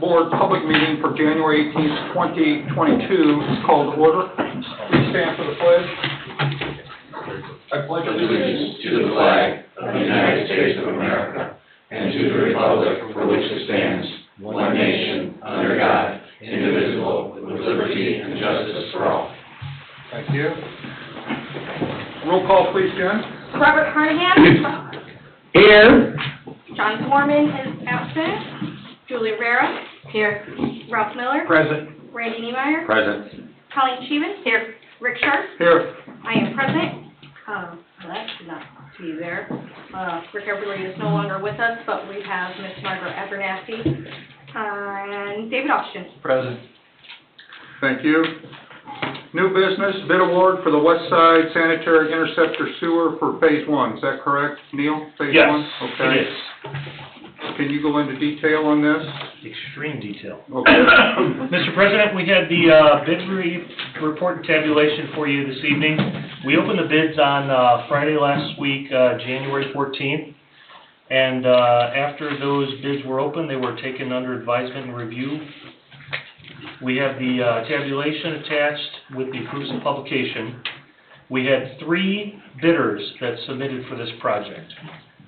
Board public meeting for January 18th, 2022 is called to order. Please stand for the pledge. I pledge allegiance to the flag of the United States of America and to the republic for which it stands, one nation, under God, indivisible, with liberty and justice for all. Thank you. Roll call, please, Jen. Robert Carnahan. Here. John Foreman is absent. Julie Rivera. Here. Ralph Miller. Present. Randy Niemeyer. Present. Colleen Stevens. Here. Rick Sharp. Here. I am present. That's not to be there. Rick Everly is no longer with us, but we have Miss Margaret Abernathy and David Austin. Present. Thank you. New business, bid award for the West Side Sanitary Interceptor Sewer for Phase 1. Is that correct, Neil? Phase 1? Yes, Okay. it is. Can you go into detail on this? Extreme detail. Okay. Mr. President, we had the bid report and tabulation for you this evening. We opened the bids on Friday last week, January 14th. And after those bids were opened, they were taken under advisement and review. We have the tabulation attached with the proofs of publication. We had 3 bidders that submitted for this project.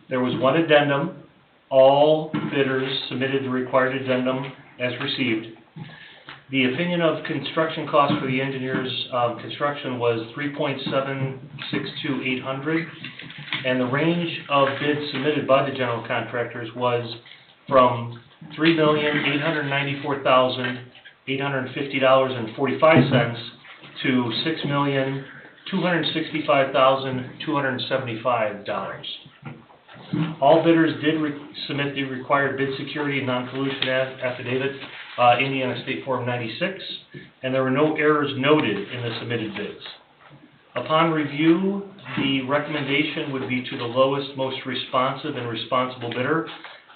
There was one addendum. All bidders submitted the required addendum as received. The opinion of construction cost for the engineer's construction was $3.762,800, and the range of bids submitted by the general contractors was from $3,894,850.45 to $6,265,275. All bidders did submit the required bid security and non-pollution affidavit, Indiana State Form 96, and there were no errors noted in the submitted bids. Upon review, the recommendation would be to the lowest, most responsive and responsible bidder,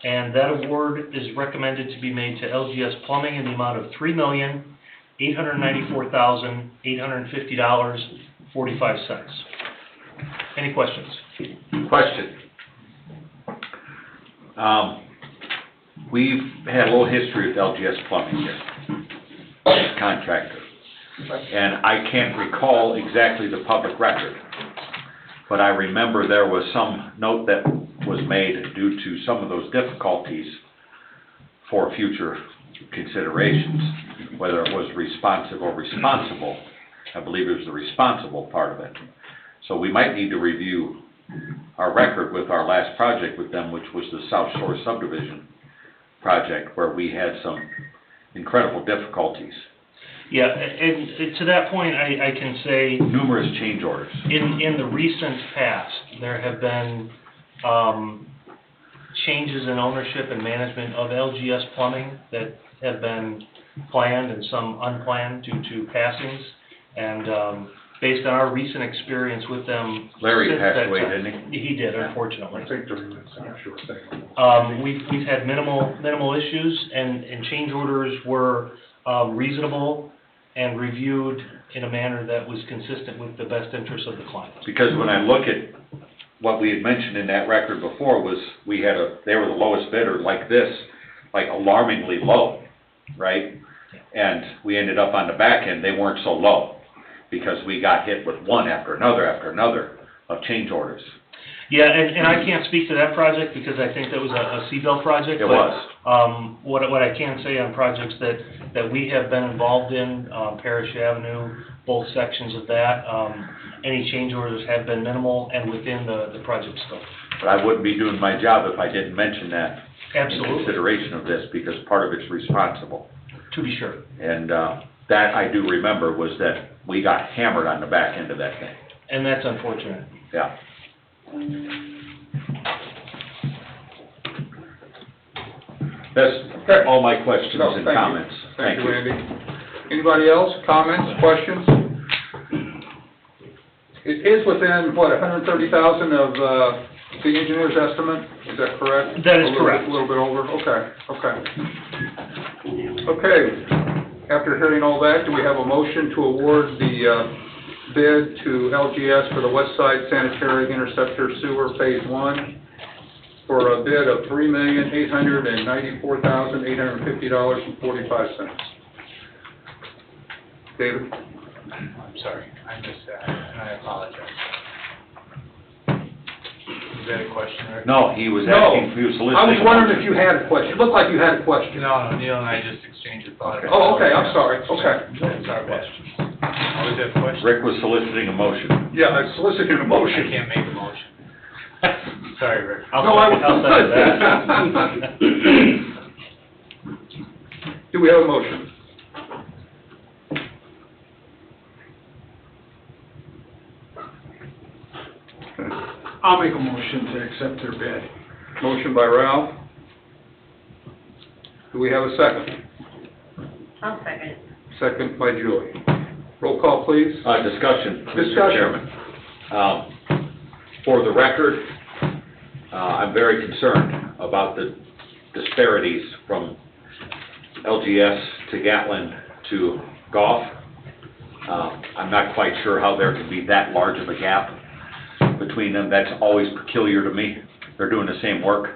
and that award is recommended to be made to LGS Plumbing in the amount of $3,894,850.45. Any questions? Question. We've had a little history with LGS Plumbing here, contractor, and I can't recall exactly the public record, but I remember there was some note that was made due to some of those difficulties for future considerations, whether it was responsive or responsible. I believe it was the responsible part of it. So we might need to review our record with our last project with them, which was the South Shore Subdivision project, where we had some incredible difficulties. Yeah, and to that point, I can say numerous change orders. In the recent past, there have been changes in ownership and management of LGS Plumbing that have been planned and some unplanned due to passings. And based on our recent experience with them, Larry passed away, didn't he? He did, unfortunately. I think during this short thing. We've had minimal issues, and change orders were reasonable and reviewed in a manner that was consistent with the best interests of the client. Because when I look at what we had mentioned in that record before, was they were the lowest bidder like this, like alarmingly low, right? And we ended up on the back end, they weren't so low, because we got hit with one after another of change orders. Yeah, and I can't speak to that project because I think that was a Seabell project. It was. What I can say on projects that we have been involved in, Parish Avenue, both sections of that, any change orders have been minimal and within the project scope. But I wouldn't be doing my job if I didn't mention that. Absolutely. In consideration of this, because part of it's responsible. To be sure. And that I do remember was that we got hammered on the back end of that thing. And that's unfortunate. Yeah. That's all my questions and comments. Thank you, Randy. Anybody else? Comments, questions? It is within, what, 130,000 of the engineer's estimate? Is that correct? That is correct. A little bit over? Okay. Okay. After hearing all that, do we have a motion to award the bid to LGS for the West Side Sanitary Interceptor Sewer Phase 1? for a bid of $3,894,850.45. David? I'm sorry, I missed that, and I apologize. Is that a question, Rick? No, he was No. asking, he was soliciting. I was a wondering if motion. you had a question. It looked like you had a question. No, Neil and I just exchanged a thought. Oh, okay, I'm sorry, okay. That's our bad. Always have questions. Rick was soliciting a motion. Yeah, I solicited a I motion. can't make a motion. Sorry, Rick. No, I was. I'll second that. Do we have a motion? I'll make a motion to accept their bid. Motion by Ralph. Do we have a second? I'll second. Second by Julie. Roll call, please. Discussion, Mr. Discussion. Chairman. For the record, I'm very concerned about the disparities from LGS to Gatlin to Goff. I'm not quite sure how there can be that large of a gap between them. That's always peculiar to me. They're doing the same work.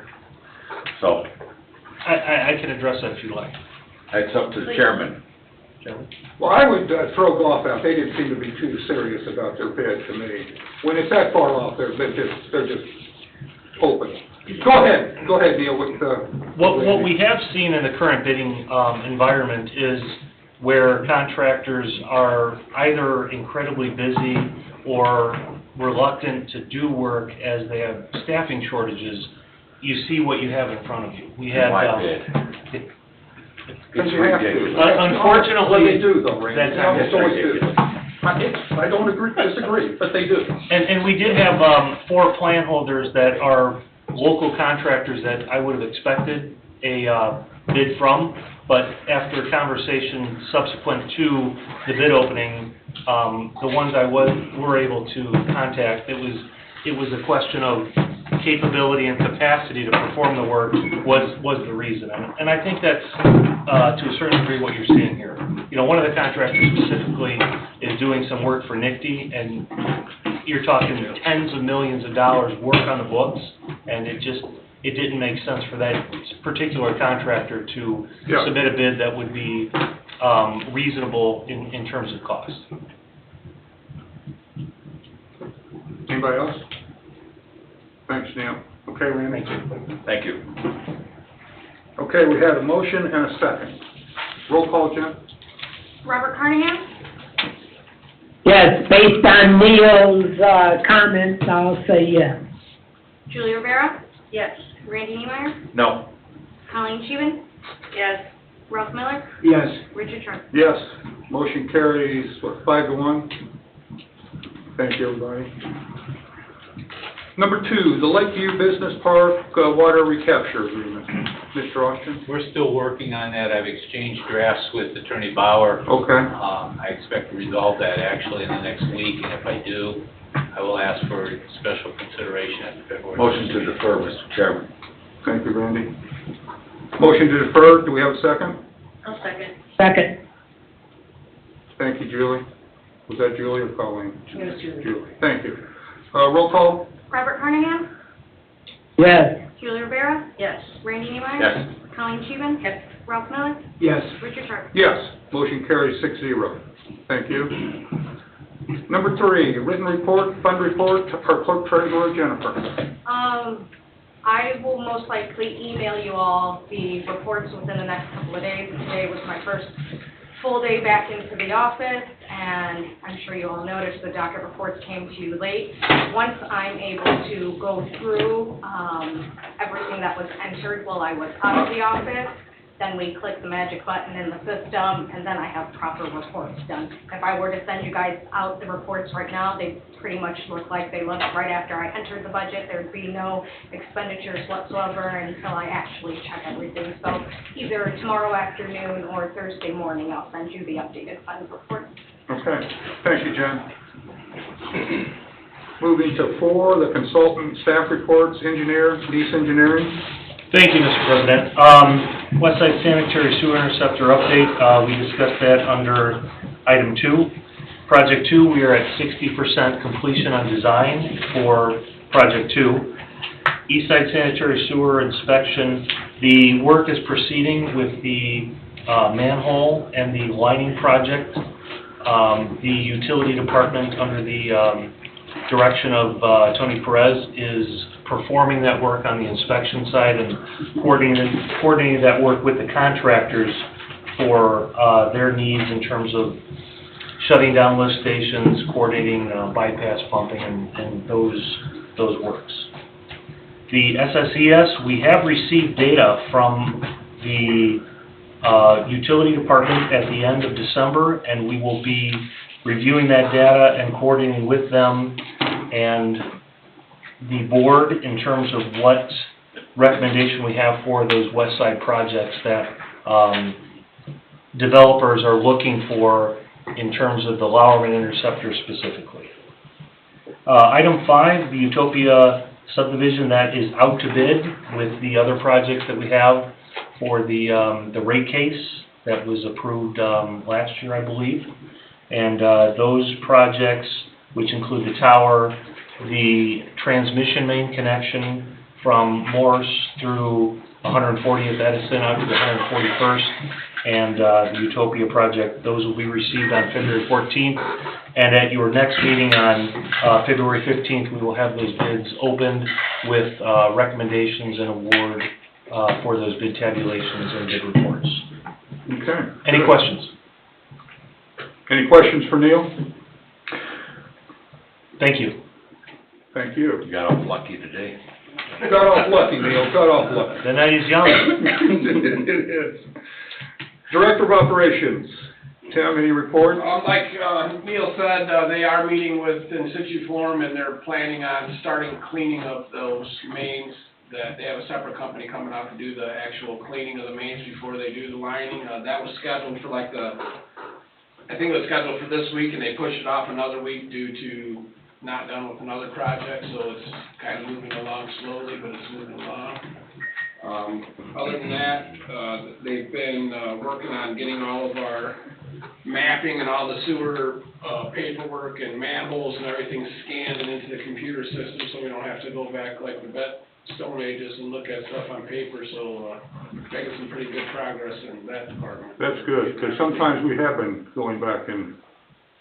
So, I can address that if you like. it's up to the chairman. Chairman? Well, I would throw Golf out. They didn't seem to be too serious about their bid to me. When it's that far off, they're just open. Go ahead, Neil, with the... What we have seen in the current bidding environment is where contractors are either incredibly busy or reluctant to do work as they have staffing shortages. You see what you have in front of you. We had, My bid. Because It's you have to. ridiculous. Unfortunately, Well, they do though, Randy. that's They not- almost always do. ridiculous. I don't disagree, but they do. And we did have 4 plant holders that are local contractors that I would have expected a bid from, but after conversation subsequent to the bid opening, the ones I were able to contact, it was a question of capability and capacity to perform the work was the reason. And I think that's, to a certain degree, what you're seeing here. You know, one of the contractors specifically is doing some work for NICTE, and you're talking tens of millions of dollars work on the books, and it didn't make sense for that particular contractor to Yeah. submit a bid that would be reasonable in terms of cost. Anybody else? Thanks, Neil. Okay, Randy? Thank you. Okay, we had a motion and a second. Roll call, Jen? Robert Carnahan? Yes, based on Neil's comments, I'll say yes. Julie Rivera? Yes. Randy Niemeyer? No. Colleen Scheven? Yes. Ralph Miller? Yes. Richard Sharp? Yes. Motion carries, 5-1? Thank you, everybody. Number 2, the Lakeview Business Park Water Recapture Agreement. Mr. Austin? We're still working on that. I've exchanged drafts with Attorney Bauer. Okay. I expect to resolve that actually in the next week, and if I do, I will ask for special consideration at the February. Motion to defer, Mr. Chairman. Thank you, Randy. Motion to defer, do we have a second? I'll second. Second, Thank you, Julie. Was that Julie or Colleen? It was Julie. Julie, thank you. Roll call? Robert Carnahan? yes. Julie Rivera? Yes. Randy Niemeyer? Yes. Colleen Scheven? Yes. Ralph Miller? Yes. Richard Sharp? Yes. Motion carries 6-0. Thank you. Number 3, written report, fund report, our clerk treasurer, Jennifer. I will most likely email you all the reports within the next couple of days. Today was my first full day back into the office, and I'm sure you all noticed the docket reports came to you late. Once I'm able to go through everything that was entered while I was out of the office, then we click the magic button in the system, and then I have proper reports done. If I were to send you guys out the reports right now, they pretty much look like they looked right after I entered the budget. There'd be no expenditures whatsoever until I actually check everything. So either tomorrow afternoon or Thursday morning, I'll send you the updated fund report. Okay. Thank you, Jen. Moving to 4, the consultant staff reports, engineer, Deese Engineering. Thank you, Mr. President. Westside Sanitary Sewer Interceptor update, we discussed that under item 2. Project 2, we are at 60% completion on design for Project 2. Eastside Sanitary Sewer inspection. The work is proceeding with the manhole and the lining project. The utility department, under the direction of Tony Perez, is performing that work on the inspection side and coordinating that work with the contractors for their needs in terms of shutting down lift stations, coordinating bypass pumping, and those works. The SSES, we have received data from the utility department at the end of December, and we will be reviewing that data and coordinating with them and the board in terms of what recommendation we have for those west side projects that developers are looking for in terms of the Lowerman Interceptor specifically. Item 5, the Utopia subdivision, that is out to bid with the other projects that we have for the rate case that was approved last year, I believe. And those projects, which include the tower, the transmission main connection from Morse through 140th Edison out to the 141st, and the Utopia project, those will be received on February 14th. And at your next meeting on February 15th, we will have those bids opened with recommendations and award for those bid tabulations and bid reports. Okay. Any good. questions? Any questions for Neil? Thank you. Thank you. You got off lucky today. Got off lucky, Neil, got off lucky. The night is young. It is. Director of Operations, Tim, any reports? Like Neil said, they are meeting with in situ form, and they're planning on starting cleaning of those mains. That they have a separate company coming out to do the actual cleaning of the mains before they do the lining. That was scheduled for I think it was scheduled for this week, and they pushed it off another week due to not done with another project, so it's kind of moving along slowly, but it's moving along. Other than that, they've been working on getting all of our mapping and all the sewer paperwork and manholes and everything scanned and into the computer system, so we don't have to go back like the Stone Ages and look at stuff on paper, so making some pretty good progress in that department. That's good, because sometimes we have been going back and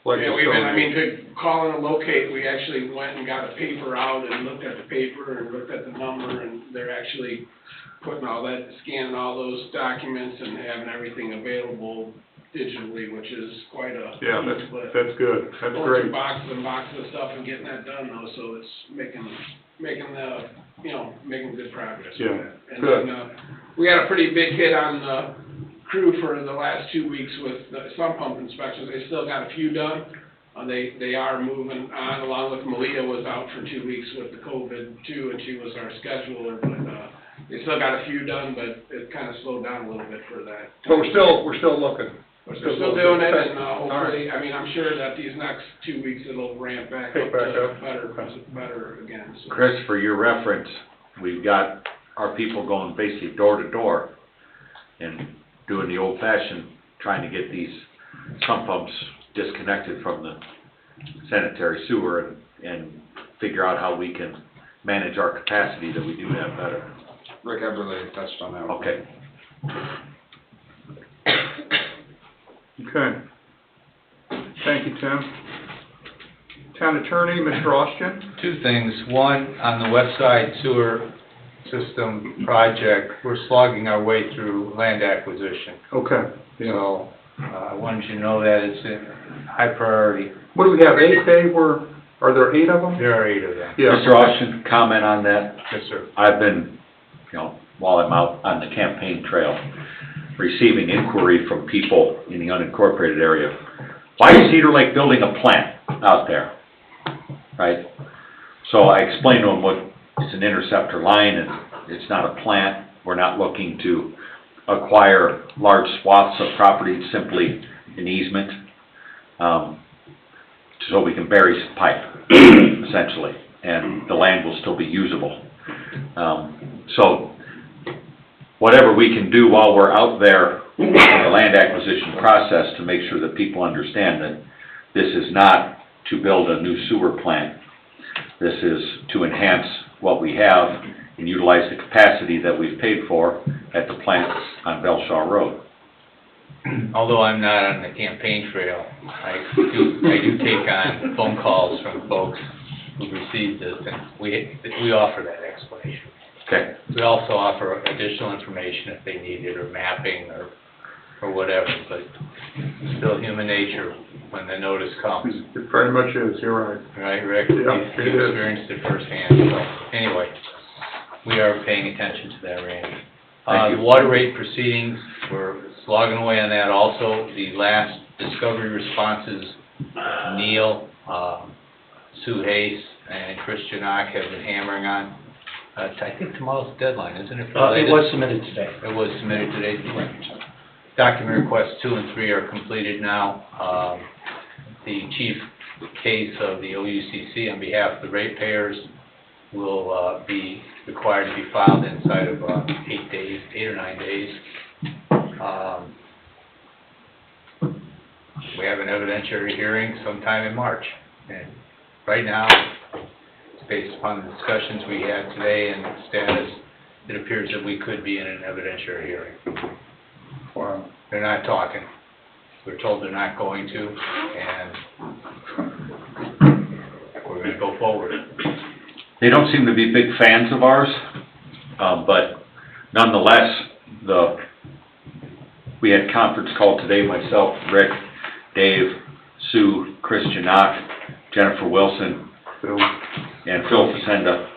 like the Yeah, we've been, Stone Age. to call and locate, we actually went and got a paper out and looked at the paper and looked at the number, and they're actually putting all that, scanning all those documents and having everything available digitally, which is quite a. Yeah, that's good, that's Going great. through boxes and boxes of stuff and getting that done though, so it's making good progress with Yeah, that. And good. then, we had a pretty big hit on the crew for the last 2 weeks with the sump pump inspections. They still got a few done. They are moving on, along with Malia was out for 2 weeks with the COVID too, and she was our scheduler, but, they still got a few done, but it kind of slowed down a little bit for that. But we're still looking. We're still doing it, and All hopefully, I'm sure that these next 2 weeks it'll ramp back Pick up back to up. better again, so. Chris, for your reference, we've got our people going basically door to door and doing the old fashioned, trying to get these sump pumps disconnected from the sanitary sewer and figure out how we can manage our capacity that we do have better. Rick Eberle touched on that. Okay. Okay. Thank you, Tim. Town Attorney, Mr. Austin? Two things. One, on the west side sewer system project, we're slogging our way through land acquisition. Okay. Yeah. So, I wanted you to know that it's a high priority. What do we have, 8, Dave? Are there 8 of them? There are 8 of them. Yeah. Mr. Austin, comment on that? Yes, sir. I've been, while I'm out on the campaign trail, receiving inquiry from people in the unincorporated area. Why is Cedar Lake building a plant out there? Right? So I explained to them it's an interceptor line and it's not a plant. We're not looking to acquire large swaths of property, simply an easement, so we can bury some pipe, essentially, and the land will still be usable. So whatever we can do while we're out there in the land acquisition process to make sure that people understand that this is not to build a new sewer plant. This is to enhance what we have and utilize the capacity that we've paid for at the plants on Belshaw Road. Although I'm not on the campaign trail, I do take on phone calls from folks who received this, and we offer that explanation. Okay. We also offer additional information if they need it, or mapping, or whatever, but it's still human nature when the notice comes. It very much is, you're right. Right, Rick? Yeah, You it is. experienced it firsthand, so, anyway, we are paying attention to that, Randy. Thank you. The water rate proceedings, we're slogging away on that also. The last discovery responses, Neil, Sue Hayes, and Christian Ock have been hammering on. I think tomorrow's the deadline, isn't it? for the It latest? was submitted today. It was submitted today. Document requests 2 and 3 are completed now. The chief case of the OUCC on behalf of the ratepayers will be required to be filed inside of 8 or 9 days. We have an evidentiary hearing sometime in March. And right now, based upon the discussions we had today and status, it appears that we could be in an evidentiary hearing. Wow. They're not talking. We're told they're not going to, and we're going to go forward. They don't seem to be big fans of ours, but nonetheless, we had conference call today, myself, Rick, Dave, Sue, Christian Ock, Jennifer Wilson, Phil. and Phil Facenda.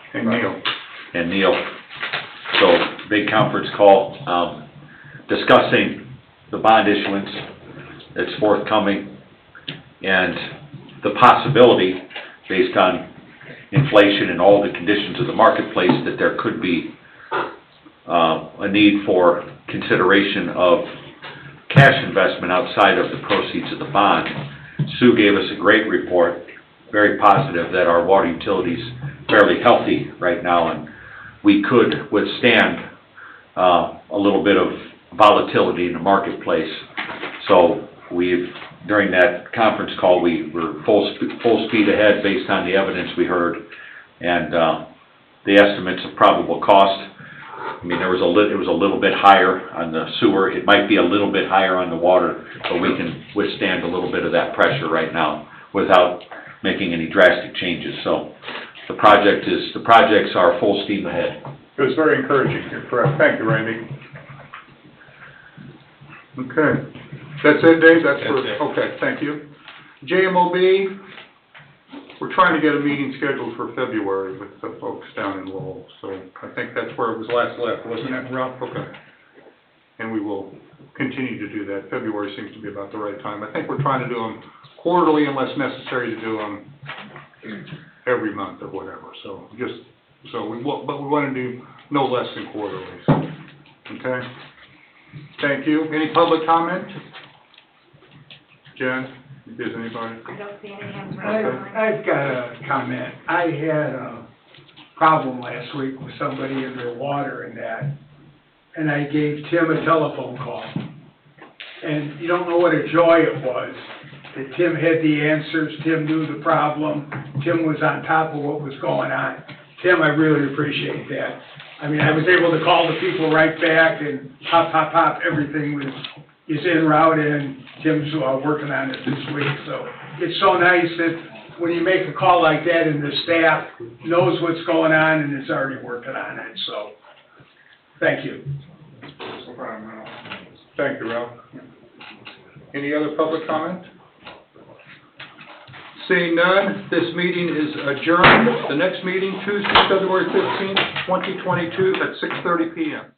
And Neil. So, big conference call, discussing the bond issuance that's forthcoming and the possibility, based on inflation and all the conditions of the marketplace, that there could be a need for consideration of cash investment outside of the proceeds of the bond. Sue gave us a great report, very positive, that our water utility's fairly healthy right now, and we could withstand a little bit of volatility in the marketplace. So during that conference call, we were full speed ahead based on the evidence we heard, and the estimates of probable cost. I mean, it was a little bit higher on the sewer. It might be a little bit higher on the water, but we can withstand a little bit of that pressure right now without making any drastic changes. So the projects are full steam ahead. It was very encouraging, you're correct. Thank you, Randy. Okay. That's it, Dave? That's it. Okay, thank you. JMOB, we're trying to get a meeting scheduled for February with the folks down in Lowell. So I think that's where it was last left, wasn't it, Ralph? Okay. And we will continue to do that. February seems to be about the right time. I think we're trying to do them quarterly unless necessary to do them every month or whatever. So we want to do no less than quarterly. Okay? Thank you. Any public comment? Jen, is anybody? I don't see any hands raised. I've got a comment. I had a problem last week with somebody in their water and that, and I gave Tim a telephone call. And you don't know what a joy it was that Tim had the answers, Tim knew the problem, Tim was on top of what was going on. Tim, I really appreciate that. I mean, I was able to call the people right back, and pop, everything is en route, and Tim's working on it this week. So it's so nice that when you make a call like that and the staff knows what's going on and is already working on it. So thank you. Thank you, Ralph. Any other public comment? Seeing none, this meeting is adjourned. The next meeting, Tuesday, February 15th, 2022 at 6:30 p.m.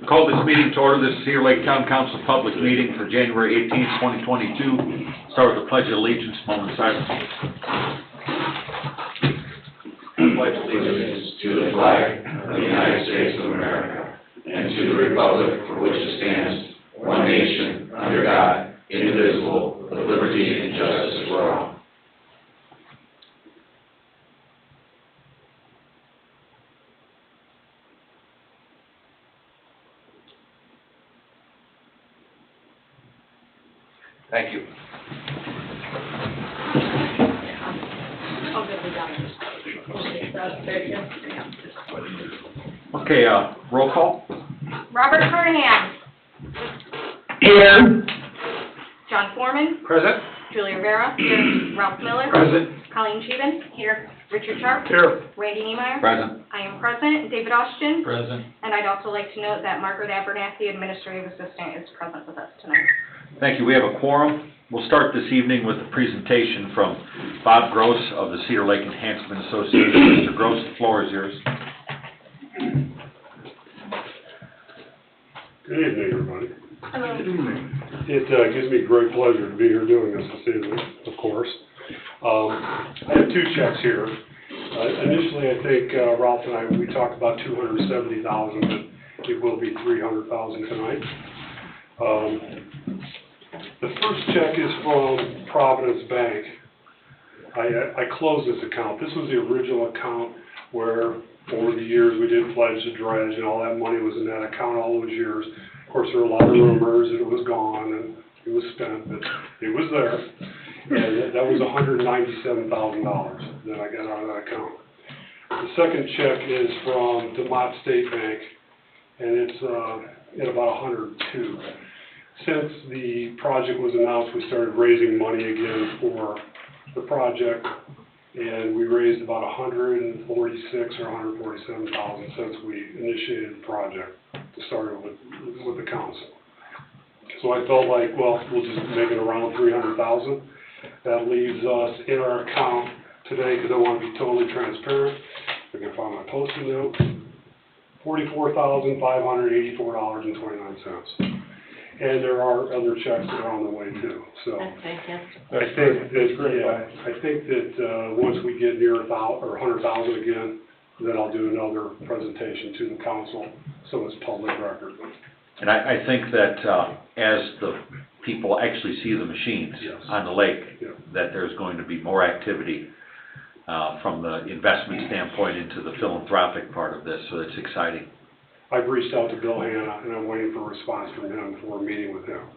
Call this meeting to order. This is Cedar Lake Town Council public meeting for January 18th, 2022. Start with the Pledge of Allegiance, moment of silence. Pledge allegiance to the flag of the United States of America and to the republic for which it stands, one nation, under God, indivisible, with liberty and justice for all. Thank you. I'll give the documents. Okay, roll call. Robert Carnahan, Here. John Foreman, Present? Julie Rivera, here. Ralph Miller, Present. Colleen Sheehan, here. Richard Sharp, Here. Randy Niemeyer. Present. I am present. David Austin. Present. And I'd also like to note that Margaret Abernathy, Administrative Assistant, is present with us tonight. Thank you. We have a quorum. We'll start this evening with a presentation from Bob Gross of the Cedar Lake Enhancement Association. Mr. Gross, the floor is yours. Good evening, everybody. Hello. It gives me great pleasure to be here doing this evening, of course. I have two checks here. Initially, I think Ralph and I, we talked about $270,000, but it will be $300,000 tonight. The first check is from Providence Bank. I closed this account. This was the original account where over the years we did pledge the dredge and all that money was in that account all those years. Of course, there were a lot of rumors that it was gone and it was spent, but it was there. And that was $197,000 that I got out of that account. The second check is from DeMott State Bank, and it's at about $102,000. Since the project was announced, we started raising money again for the project, and we raised about $146,000 or $147,000 since we initiated the project to start it with the council. So I felt like, well, we'll just make it around $300,000. That leaves us in our account today, because I want to be totally transparent. If I can find my Post-it note, $44,584.29. And there are other checks that are on the way too, so. That's fantastic. I think that once we get near 100,000 again, then I'll do another presentation to the council, so it's public record. And I think that as the people actually see the machines Yes. on the lake, Yeah. that there's going to be more activity from the investment standpoint into the philanthropic part of this, so it's exciting. I've reached out to Bill Hanna, and I'm waiting for a response from him for a meeting with him.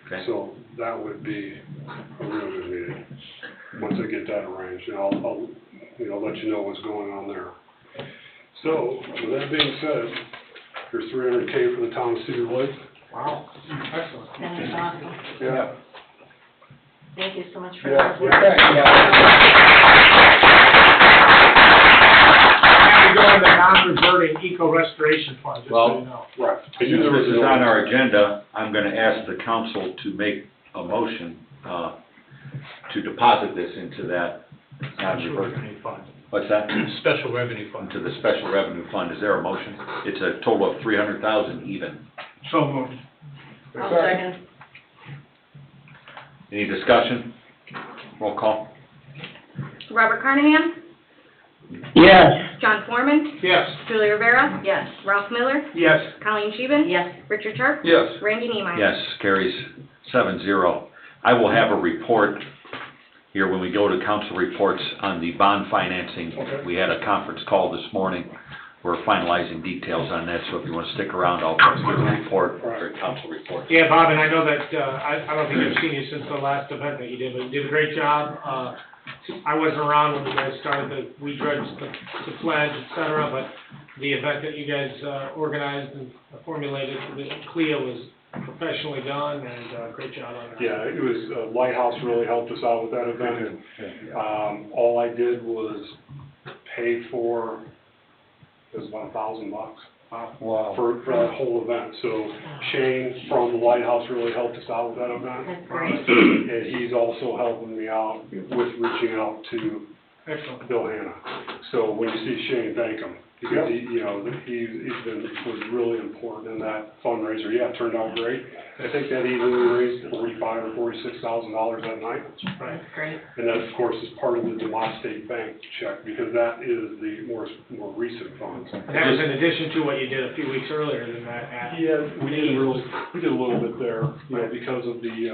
Okay. So that would be a real good meeting, once I get that arranged, and I'll let you know what's going on there. So, with that being said, there's $300K for the town of Cedar Lake. Wow, excellent. That is awesome. Yeah. Thank you so much for Yeah, that. And we go in the non-reverting eco-restoration fund, just so you know. Right. Since this is on our agenda, I'm gonna ask the council to make a motion to deposit this into that non-reverting. What's that? Special revenue fund. Into the special revenue fund. Is there a motion? It's a total of $300,000 even. So moved. I'll second. Any discussion? Roll call. Robert Carnahan, Yes. John Foreman, Yes. Julie Rivera. Yes. Ralph Miller, Yes. Colleen Sheehan. Yes. Richard Sharp. Yes. Randy Niemeyer. Yes, carries 7-0. I will have a report here when we go to council reports on the bond financing. Okay. We had a conference call this morning. We're finalizing details on that, so if you want to stick around, I'll give a report, or a council report. Yeah, Bob, and I know that, I don't think I've seen you since the last event that you did, but you did a great job. I wasn't around when you guys started we dredged the pledge, et cetera, but the event that you guys, organized and formulated, the CLIA was professionally done, and, great job on that. Yeah, it was, Lighthouse really helped us out with that event. All I did was pay for, it was about $1,000 Wow. for that whole event. So Shane from the Lighthouse really helped us out with that event. That's great. And he's also helping me out with reaching out to Excellent. Bill Hanna. So when you see Shane, thank him, because he, you know, was really important in that fundraiser. Yeah, it turned out great. I think that even raised $45,000 or $46,000 that night. Right. Great. And that, of course, is part of the DeMont State Bank check, because that is the more recent funds. And that was in addition to what you did a few weeks earlier than that at. Yeah, we did a little bit there, you know, because of the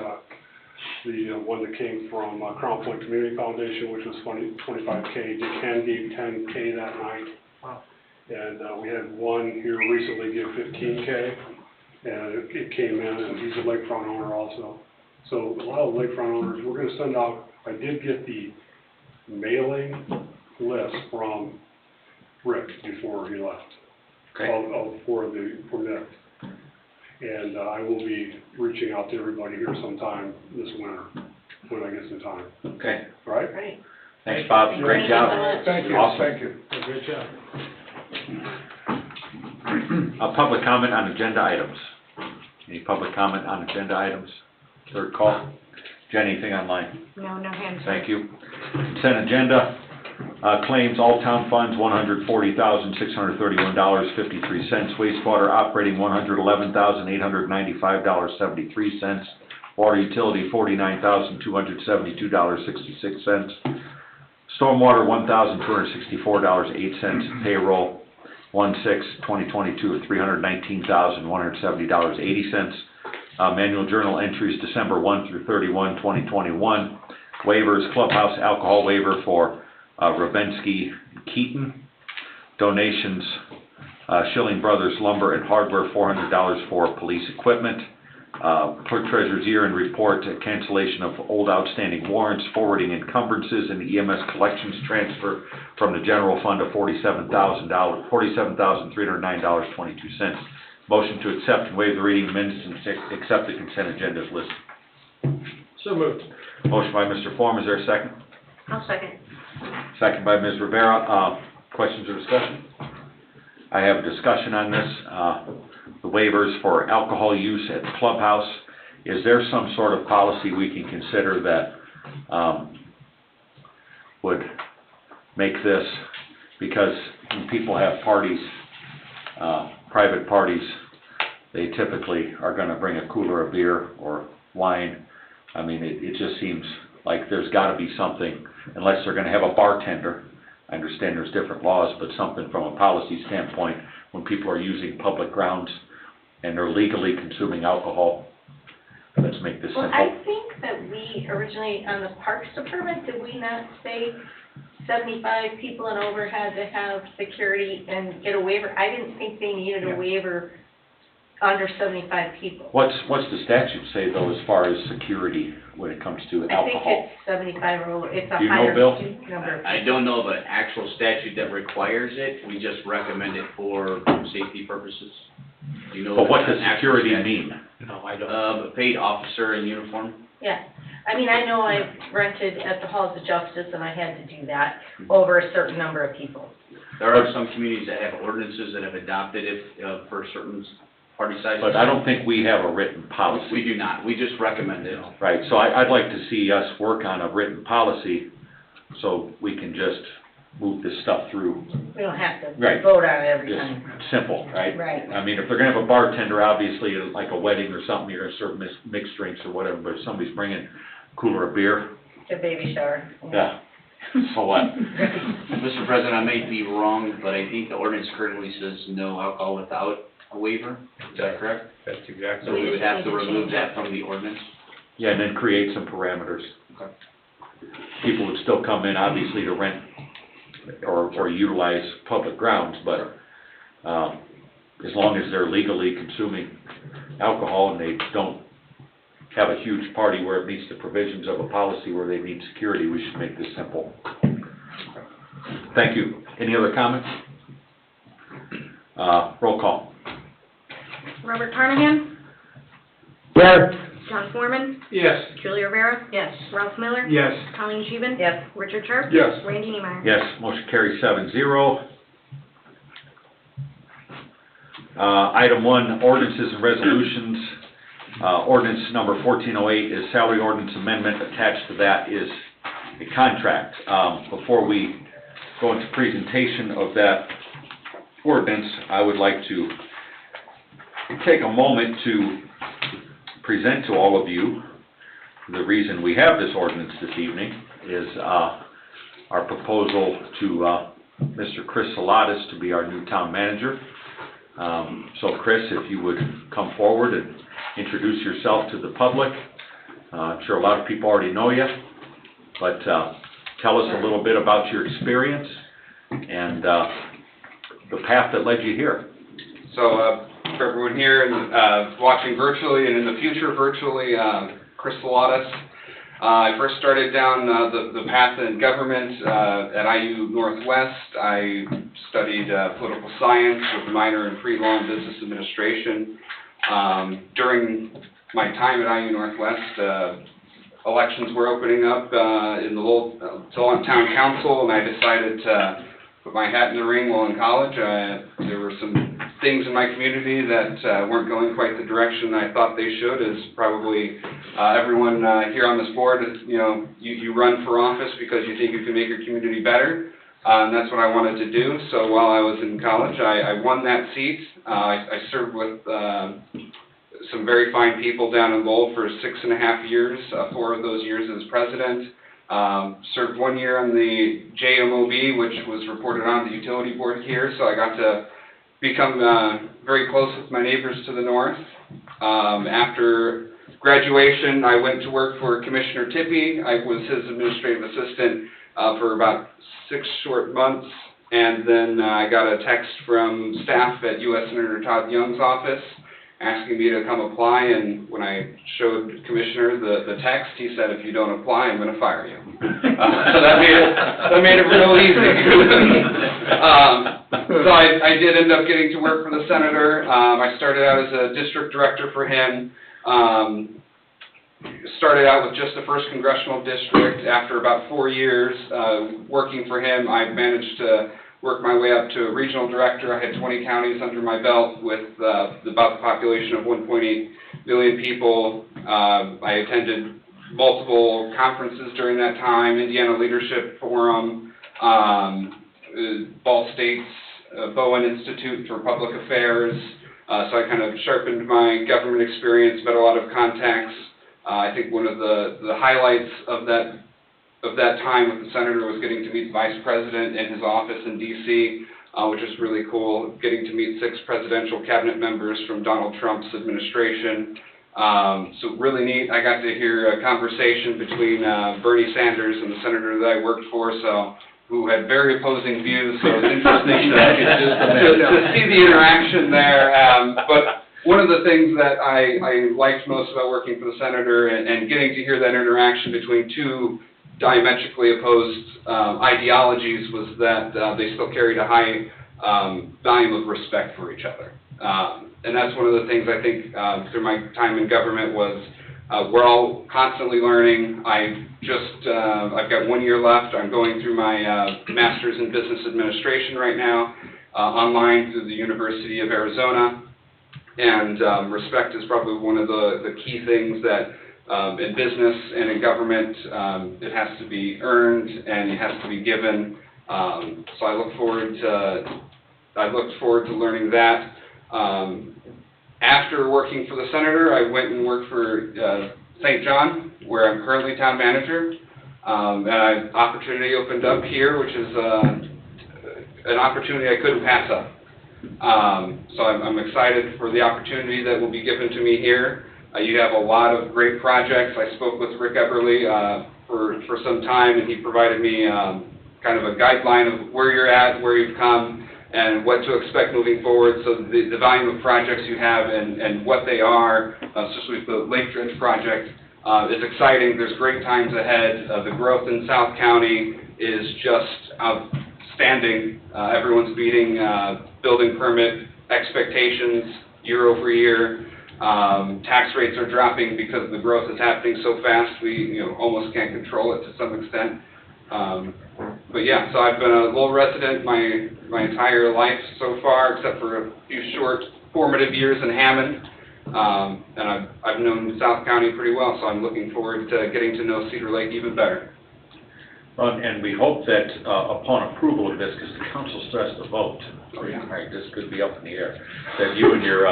one that came from Crown Point Community Foundation, which was $25K. Dick Hen gave $10K that night. Wow. And we had one here recently give $15K, and it came in, and he's a lakefront owner also. So a lot of lakefront owners, we're gonna send out, I did get the mailing list from Rick before he left. Okay. For Nick. And I will be reaching out to everybody here sometime this winter, when I get some time. Okay. All right? Great. Thanks, Bob. Great job. Thank you, Awesome. thank you. Good job. Public comment on agenda items. Any public comment on agenda items? Third call. Jen, anything online? No, no hands. Thank you. Consent agenda, claims, all town funds, $140,631.53. Wastewater operating, $111,895.73. Water utility, $49,272.66. Stormwater, $1,264.08. Payroll, 1/6/2022 of $319,170.80. Manual journal entries, December 1 through 31, 2021. Waivers, clubhouse alcohol waiver for Rabensky Keaton. Donations, Schilling Brothers Lumber and Hardware, $400 for police equipment. Clerk Treasurer's year-end report, cancellation of old outstanding warrants, forwarding encumbrances, and EMS collections transfer from the general fund of $47,309.22. Motion to accept and waive the reading of minutes and accept the consent agenda as listed. So moved. Motion by Mr. Form, is there a second? I'll second. Second by Ms. Rivera. Questions or discussion? I have a discussion on this. The waivers for alcohol use at the clubhouse. Is there some sort of policy we can consider that would make this, because when people have parties, private parties, they typically are gonna bring a cooler of beer or wine. I mean, it just seems like there's gotta be something, unless they're gonna have a bartender. I understand there's different laws, but something from a policy standpoint, when people are using public grounds and they're legally consuming alcohol. Let's make this simple. Well, I think that we originally, on the Parks Department, did we not say 75 people and over had to have security and get a waiver? I didn't think they needed a waiver under 75 people. What's the statute say though, as far as security when it comes to I think alcohol? it's 75 or over, it's a Do you know, higher Bill? number. I don't know of an actual statute that requires it, we just recommend it for safety purposes. Do you know? But what of does an actual security statute? mean? No, I don't. A paid officer in uniform. Yeah, I mean, I know I've rented at the Halls of Justice and I had to do that over a certain number of people. There are some communities that have ordinances that have adopted it, for certain party sizes. But I don't think we have a written policy. We do not, we just recommend it. Right, so I'd like to see us work on a written policy so we can just move this stuff through. We don't have to Right. vote on it every Just time. simple, right? Right. I mean, if they're gonna have a bartender, obviously, like a wedding or something, you're gonna serve mixed drinks or whatever, but if somebody's bringing a cooler of beer, The baby shower. yeah, so what? Mr. President, I may be wrong, but I think the ordinance currently says no alcohol without a waiver, is that correct? That's exactly. So we would have to remove that from the ordinance? Yeah, and then create some parameters. Okay. People would still come in, obviously, to rent or utilize public grounds, but, as long as they're legally consuming alcohol and they don't have a huge party where it meets the provisions of a policy where they need security, we should make this simple. Thank you. Any other comments? Roll call. Robert Carnahan? Yes. John Foreman? Yes. Julie Rivera? Yes. Ralph Miller? Yes. Colleen Scheven? Yes. Richard Sharp? Yes. Randy Niemeyer? Yes, motion carries 7-0. Item 1, ordinances and resolutions. Ordinance number 1408 is salary ordinance amendment. Attached to that is a contract. Before we go into presentation of that ordinance, I would like to take a moment to present to all of you the reason we have this ordinance this evening is our proposal to Mr. Chris Salatas to be our new town manager. So Chris, if you would come forward and introduce yourself to the public. I'm sure a lot of people already know you, but tell us a little bit about your experience and the path that led you here. So, for everyone here and watching virtually and in the future virtually, Chris Salatas. I first started down the path in government at IU Northwest. I studied political science with a minor in pre-law and business administration. During my time at IU Northwest, elections were opening up in the Lowell Town Council, and I decided to put my hat in the ring while in college. There were some things in my community that weren't going quite the direction I thought they should, as probably everyone here on this board, you run for office because you think you can make your community better, and that's what I wanted to do. So while I was in college, I won that seat. I served with some very fine people down in Lowell for 6.5 years, 4 of those years as president. Served 1 year on the JMOB, which was reported on the utility board here, so I got to become very close with my neighbors to the north. After graduation, I went to work for Commissioner Tippie. I was his administrative assistant for about 6 short months, and then I got a text from staff at U.S. Senator Todd Young's office asking me to come apply, and when I showed Commissioner the text, he said, "If you don't apply, I'm going to fire you." So that made it real easy. So I did end up getting to work for the Senator. I started out as a district director for him. Started out with just the 1st Congressional District. After about 4 years working for him, I managed to work my way up to a regional director. I had 20 counties under my belt with about the population of 1.8 million people. I attended multiple conferences during that time, Indiana Leadership Forum, Ball State's Bowen Institute for Public Affairs. So I kind of sharpened my government experience, met a lot of contacts. I think one of the highlights of that time with the Senator was getting to meet the Vice President in his office in D.C., which was really cool, getting to meet 6 presidential cabinet members from Donald Trump's administration. So really neat. I got to hear a conversation between Bernie Sanders and the Senator that I worked for, who had very opposing views, so it was interesting to see the interaction there. But one of the things that I liked most about working for the Senator and getting to hear that interaction between 2 diametrically opposed ideologies was that they still carried a high volume of respect for each other. And that's one of the things I think through my time in government was we're all constantly learning. I've got 1 year left. I'm going through my Master's in Business Administration right now, online through the University of Arizona. And respect is probably one of the key things that in business and in government, it has to be earned and it has to be given. So I looked forward to learning that. After working for the Senator, I went and worked for St. John, where I'm currently town manager. And an opportunity opened up here, which is an opportunity I couldn't pass up. So I'm excited for the opportunity that will be given to me here. You have a lot of great projects. I spoke with Rick Eberly for some time, and he provided me kind of a guideline of where you're at, where you've come, and what to expect moving forward. So the volume of projects you have and what they are, especially the Lake Dredge project, is exciting. There's great times ahead. The growth in South County is just outstanding. Everyone's beating building permit expectations year over year. Tax rates are dropping because the growth is happening so fast we almost can't control it to some extent. But yeah, so I've been a Lowell resident my entire life so far, except for a few short formative years in Hammond. And I've known South County pretty well, so I'm looking forward to getting to know Cedar Lake even better. And we hope that upon approval of this, because the council still has to vote, right, this could be up in the air, that you and your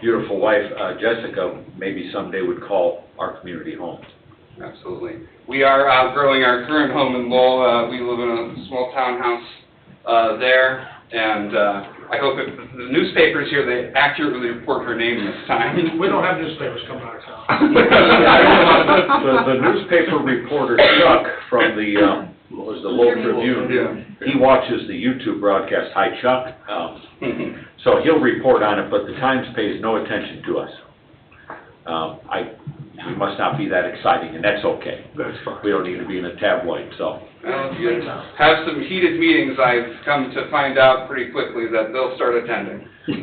beautiful wife, Jessica, maybe someday would call our community home. Absolutely. We are outgrowing our current home in Lowell. We live in a small townhouse there, and I hope if the newspapers here, they accurately report her name this time. We don't have newspapers coming out of town. The newspaper reporter Chuck from the, what was the Lowell Tribune, he watches the YouTube broadcast. Hi, Chuck. So he'll report on it, but the Times pays no attention to us. We must not be that exciting, and that's okay. That's fine. We don't need to be in a tabloid, so. Well, if you have some heated meetings, I've come to find out pretty quickly that they'll start attending. You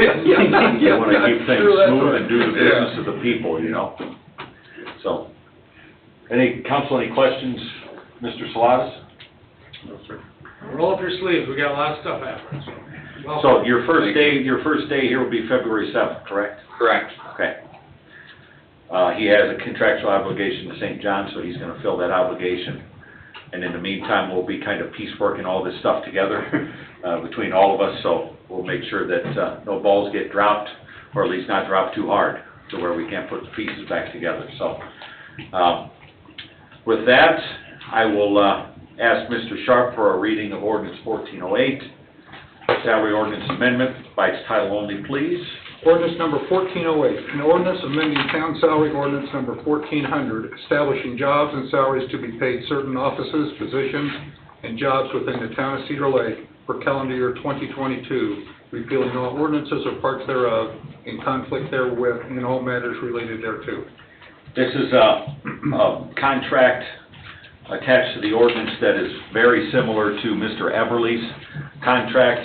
want to keep things smooth and do the business of the people, you know. So, council, any questions, Mr. Salatas? No, sir. Roll up your sleeves, we got a lot of stuff happening, so. So your first day here will be February 7th, correct? Correct. Okay. He has a contractual obligation to St. John, so he's gonna fill that obligation. And in the meantime, we'll be kind of pieceworking all this stuff together, between all of us, so we'll make sure that, no balls get dropped, or at least not dropped too hard, to where we can't put the pieces back together, so. With that, I will, ask Mr. Sharp for a reading of ordinance 1408, salary ordinance amendment by its title only, please. Ordinance number 1408, an ordinance amending town salary ordinance number 1400, establishing jobs and salaries to be paid certain offices, positions, and jobs within the town of Cedar Lake for calendar year 2022, repealing all ordinances or parts thereof in conflict therewith and all matters related thereto. This is a contract attached to the ordinance that is very similar to Mr. Everly's contract.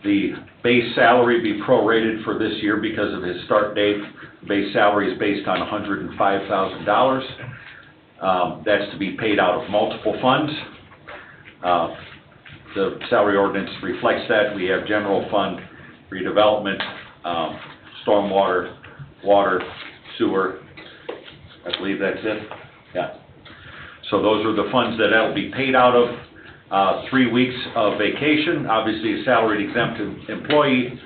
The base salary be prorated for this year because of his start date. The base salary is based on $105,000. That's to be paid out of multiple funds. The salary ordinance reflects that. We have general fund, redevelopment, stormwater, water, sewer. I believe that's it. Yeah. So those are the funds that'll be paid out of. 3 weeks of vacation. Obviously, a salaried exempt employee,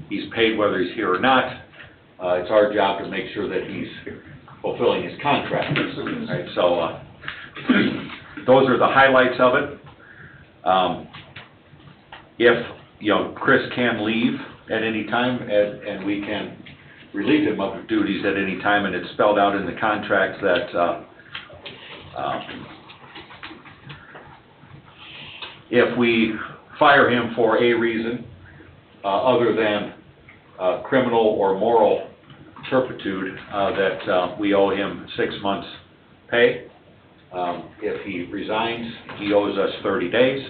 he's paid whether he's here or not. It's our job to make sure that he's fulfilling his contract. Right, so those are the highlights of it. If, Chris can leave at any time, and we can relieve him of duties at any time, and it's spelled out in the contract that if we fire him for a reason other than criminal or moral turpitude, that we owe him 6 months' pay. If he resigns, he owes us 30 days.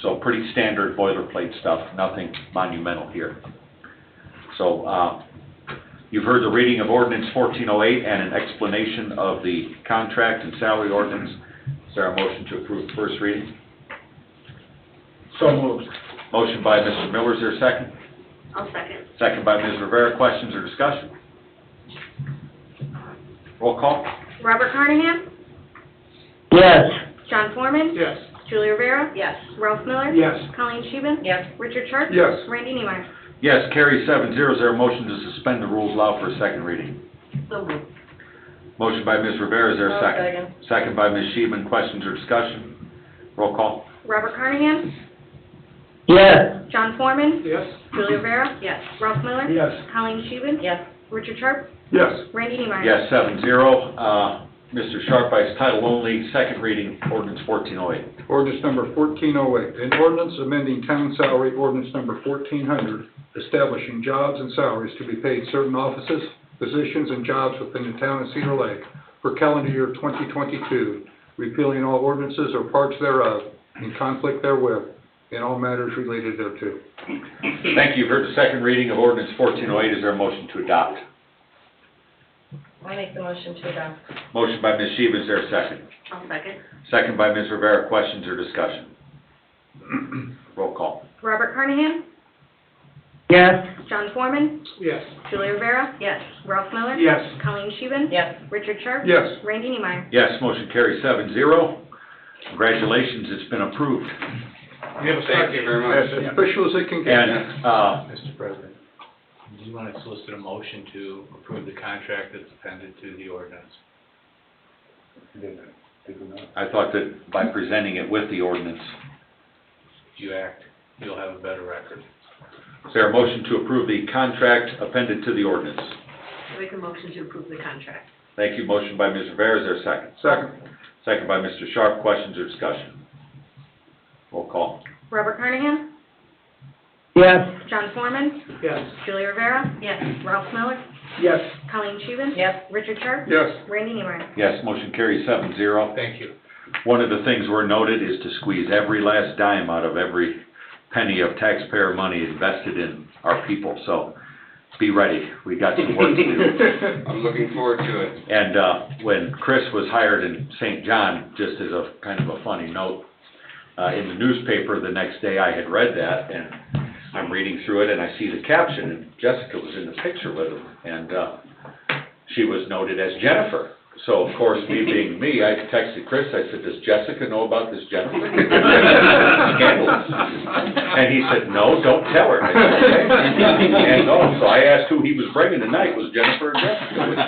So pretty standard boilerplate stuff, nothing monumental here. So you've heard the reading of ordinance 1408 and an explanation of the contract and salary ordinance. Is there a motion to approve the first reading? So moved. Motion by Mr. Miller, is there a second? I'll second. Second by Ms. Rivera. Questions or discussion? Roll call. Robert Carnahan? Yes. John Foreman? Yes. Julie Rivera? Yes. Ralph Miller? Yes. Colleen Scheeben? Yes. Richard Sharp? Yes. Randy Neimeyer? Yes, carries 7-0. Is there a motion to suspend the rules, allow for a second reading? So moved. Motion by Ms. Rivera, is there a I'll second? second. Second by Ms. Scheeben. Questions or discussion? Roll call. Robert Carnahan? Yes. John Foreman? Yes. Julie Rivera? Yes. Ralph Miller? Yes. Colleen Scheeben? Yes. Richard Sharp? Yes. Randy Neimeyer? Yes, 7-0. Mr. Sharp, by its title only, second reading, ordinance 1408. Ordinance number 1408, an ordinance amending town salary ordinance number 1400, establishing jobs and salaries to be paid certain offices, positions, and jobs within the town of Cedar Lake for calendar year 2022, repealing all ordinances or parts thereof in conflict therewith, and all matters related thereto. Thank you. You've heard the second reading of ordinance 1408. Is there a motion to adopt? I make the motion to adopt. Motion by Ms. Scheeben, is there a second? I'll second. Second by Ms. Rivera. Questions or discussion? Roll call. Robert Carnahan? Yes. John Foreman, Yes. Julie Rivera, Yes. Ralph Miller. Yes. Colleen Scheven. Yes. Richard Sharp. Yes. Randy Neemeyer. Yes, motion carries 7-0. Congratulations, it's been approved. We have a start Thank you date. very As much. official as it can get. And, Mr. President, do you want to solicit a motion to approve the contract that's appended to the ordinance? I thought that by presenting it with the ordinance, If you act, you'll have a better record. is there a motion to approve the contract appended to the ordinance? Make a motion to approve the contract. Thank you, motion by Ms. Rivera, is there a second? Second. Second by Mr. Sharp, questions or discussion? Roll call. Robert Carnahan, yes, John Foreman, Yes. Julie Rivera, Yes. Ralph Miller, Yes. Colleen Scheven. Yes. Richard Sharp. Yes. Randy Neemeyer. Yes, motion carries 7-0. Thank you. One of the things we're noted is to squeeze every last dime out of every penny of taxpayer money invested in our people, so be ready, we got some work to do. I'm looking forward to it. And when Chris was hired in St. John, just as a kind of a funny note, in the newspaper the next day I had read that, and I'm reading through it and I see the caption, and Jessica was in the picture with him, and she was noted as Jennifer. So of course, me being me, I texted Chris, I said, does Jessica know about this Jennifer? Scandalous. And he said, no, don't tell her. I said, okay. And so I asked who he was bringing tonight, was Jennifer or Jessica? And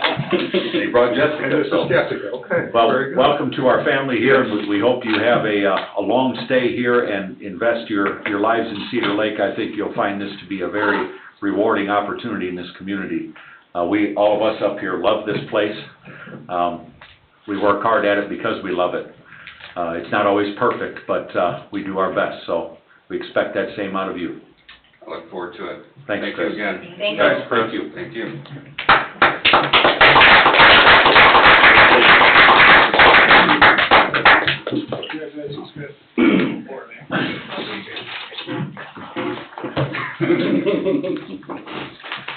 he brought Jessica, And this so. is Jessica, okay. Well, Very good. welcome to our family here, and we hope you have a long stay here and invest your lives in Cedar Lake. I think you'll find this to be a very rewarding opportunity in this community. All of us up here love this place. We work hard at it because we love it. It's not always perfect, but we do our best, so we expect that same out of you. I look forward to it. Thanks, Thank Chris. you again. Thank you. Guys, thank you. Thank you.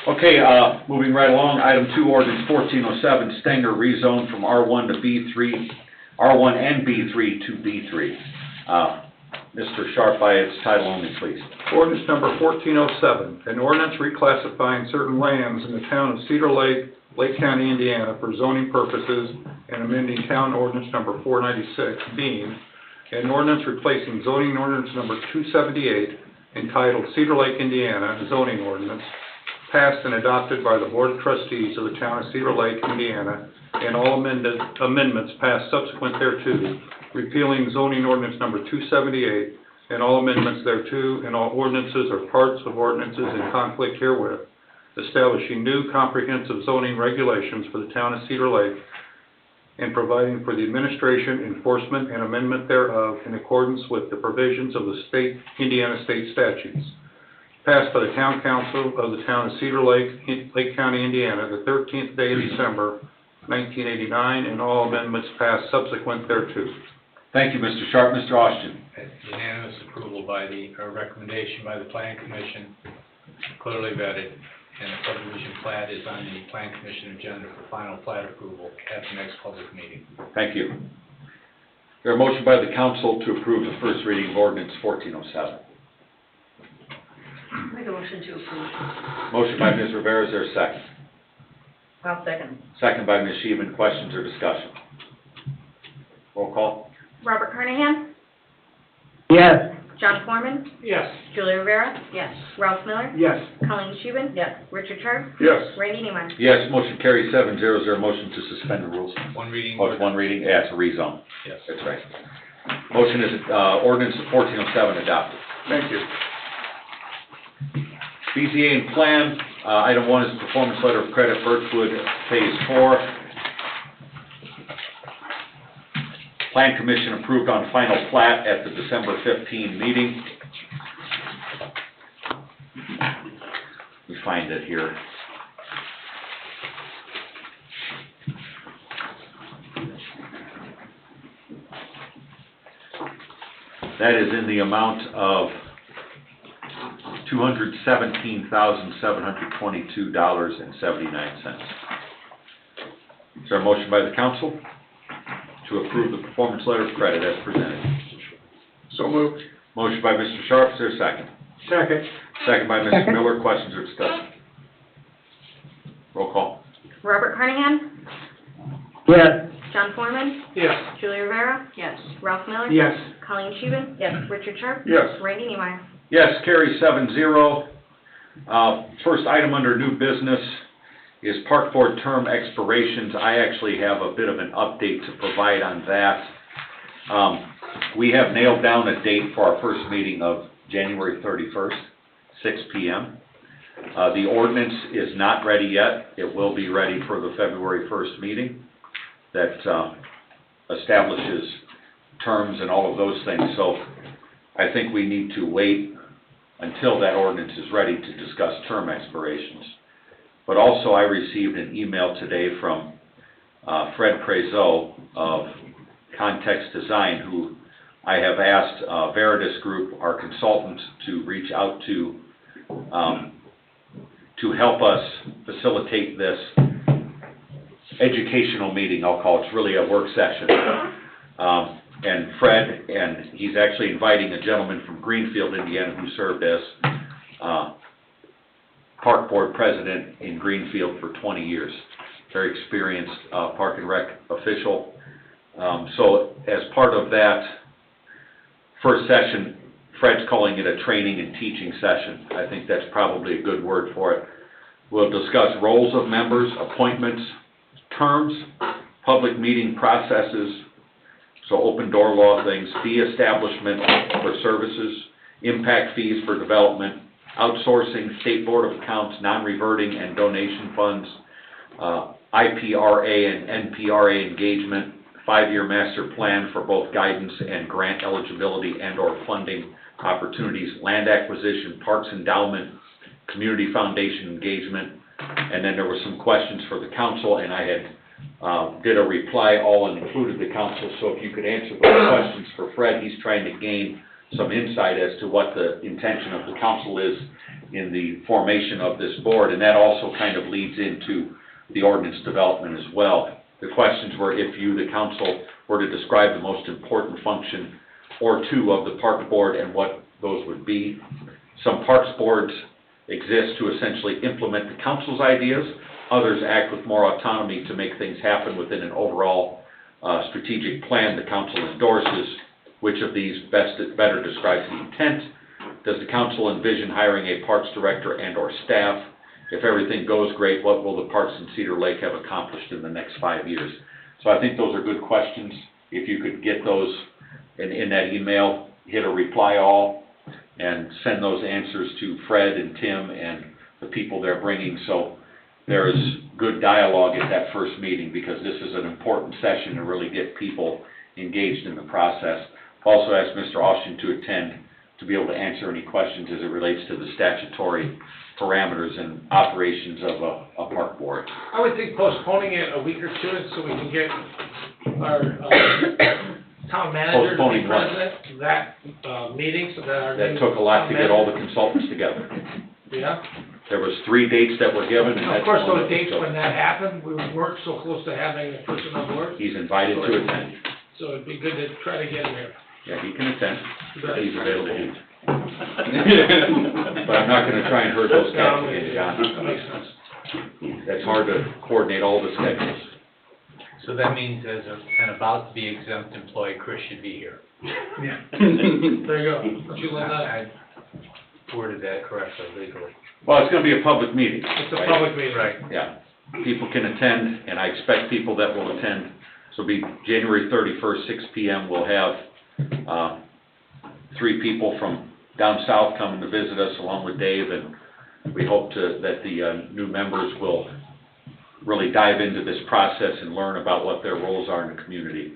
Okay, moving right along, item 2, ordinance 1407, Stenger rezone from R1 to B3, R1 and B3 to B3. Mr. Sharp, by its title only, please. Ordinance number 1407, an ordinance reclassifying certain lands in the town of Cedar Lake, Lake County, Indiana for zoning purposes and amending town ordinance number 496, being an ordinance replacing zoning ordinance number 278 entitled Cedar Lake, Indiana zoning ordinance, passed and adopted by the Board of Trustees of the town of Cedar Lake, Indiana, and all amendments passed subsequent thereto, repealing zoning ordinance number 278 and all amendments thereto, and all ordinances or parts of ordinances in conflict herewith, establishing new comprehensive zoning regulations for the town of Cedar Lake, and providing for the administration, enforcement, and amendment thereof in accordance with the provisions of the Indiana state statutes. Passed by the Town Council of the town of Cedar Lake, Lake County, Indiana, the 13th day of December, 1989, and all amendments passed subsequent thereto. Thank you, Mr. Sharp. Mr. Austin. Unanimous approval by or recommendation by the Plan Commission, clearly vetted, and the subdivision plat is on the Plan Commission agenda for final plat approval at the next public meeting. Thank you. There a motion by the council to approve the first reading of ordinance 1407. Make a motion to approve. Motion by Ms. Rivera, is there a second? I'll second. Second by Ms. Scheven, questions or discussion? Roll call. Robert Carnahan, yes, John Foreman, Yes. Julie Rivera, Yes. Ralph Miller, Yes. Colleen Scheven. Yes. Richard Sharp. Yes. Randy Neemeyer. Yes, motion carries 7-0. Is there a motion to suspend the rules? One reading. Oh, it's one reading? Yeah, it's a rezone. Yes. That's right. Motion is, ordinance 1407 adopted. Thank you. BZA and plan, item 1 is performance letter of credit, Birchwood Phase 4. Plan Commission approved on final plat at the December 15 meeting. We find it here. That is in the amount of $217,722.79. Is there a motion by the council to approve the performance letter of credit as presented? So moved. Motion by Mr. Sharp, is there a second? Second. Second by Mr. Miller. Questions or discussion? Roll call. Robert Carnahan? Yes. John Foreman? Yes. Julie Rivera? Yes. Ralph Miller? Yes. Colleen Scheven? Yes. Richard Sharp? Yes. Randy Neemeyer? Yes, carry 7-0. First item under new business is Park Board term expirations. I actually have a bit of an update to provide on that. We have nailed down a date for our first meeting of January 31st, 6 p.m. The ordinance is not ready yet. It will be ready for the February 1st meeting that establishes terms and all of those things. So I think we need to wait until that ordinance is ready to discuss term expirations. But also I received an email today from Fred Prezo of Context Design, who I have asked Veritas Group, our consultant, to reach out to help us facilitate this educational meeting, I'll call it. It's really a work session. And Fred, and he's actually inviting a gentleman from Greenfield, Indiana, who served as Park Board President in Greenfield for 20 years. Very experienced Park and Rec official. So as part of that first session, Fred's calling it a training and teaching session. I think that's probably a good word for it. We'll discuss roles of members, appointments, terms, public meeting processes, so open door law things, fee establishment for services, impact fees for development, outsourcing, state board of accounts, non-reverting and donation funds, IPRA and NPRA engagement, 5-year master plan for both guidance and grant eligibility and or funding opportunities, land acquisition, parks endowment, community foundation engagement, and then there were some questions for the council, and I had did a reply all and included the council, so if you could answer those questions for Fred. He's trying to gain some insight as to what the intention of the council is in the formation of this board, and that also kind of leads into the ordinance development as well. The questions were, if you, the council, were to describe the most important function or two of the park board and what those would be. Some parks boards exist to essentially implement the council's ideas. Others act with more autonomy to make things happen within an overall strategic plan the council endorses. Which of these better describes the intent? Does the council envision hiring a parks director and or staff? If everything goes great, what will the parks in Cedar Lake have accomplished in the next 5 years? So I think those are good questions. If you could get those in that email, hit a reply all, and send those answers to Fred and Tim and the people they're bringing, so there is good dialogue at that first meeting, because this is an important session to really get people engaged in the process. Also asked Mr. Austin to attend to be able to answer any questions as it relates to the statutory parameters and operations of a park board. I would think postponing it a week or two so we can get our town manager to Postponing be what? president, that meeting, so that our. That took a lot to get all the consultants together. Yeah. There was 3 dates that were given, and Of that's course, one those that- dates when that happened, we weren't so close to having a person on board, He's invited to attend. so it'd be good to try to get him here. Yeah, he can attend, if he's available. But But I'm not gonna try and hurt those cats again, That John. makes sense. That's hard to coordinate all the schedules. So that means as an about to be exempt employee, Chris should be here. Yeah. There you go. Don't you let that, I worded that correctly legally. Well, it's gonna be a public meeting. it's a right? public meeting. Right. Yeah, people can attend, and I expect people that will attend. So it'll be January 31st, 6 p.m. We'll have 3 people from down south coming to visit us along with Dave, and we hope that the new members will really dive into this process and learn about what their roles are in the community.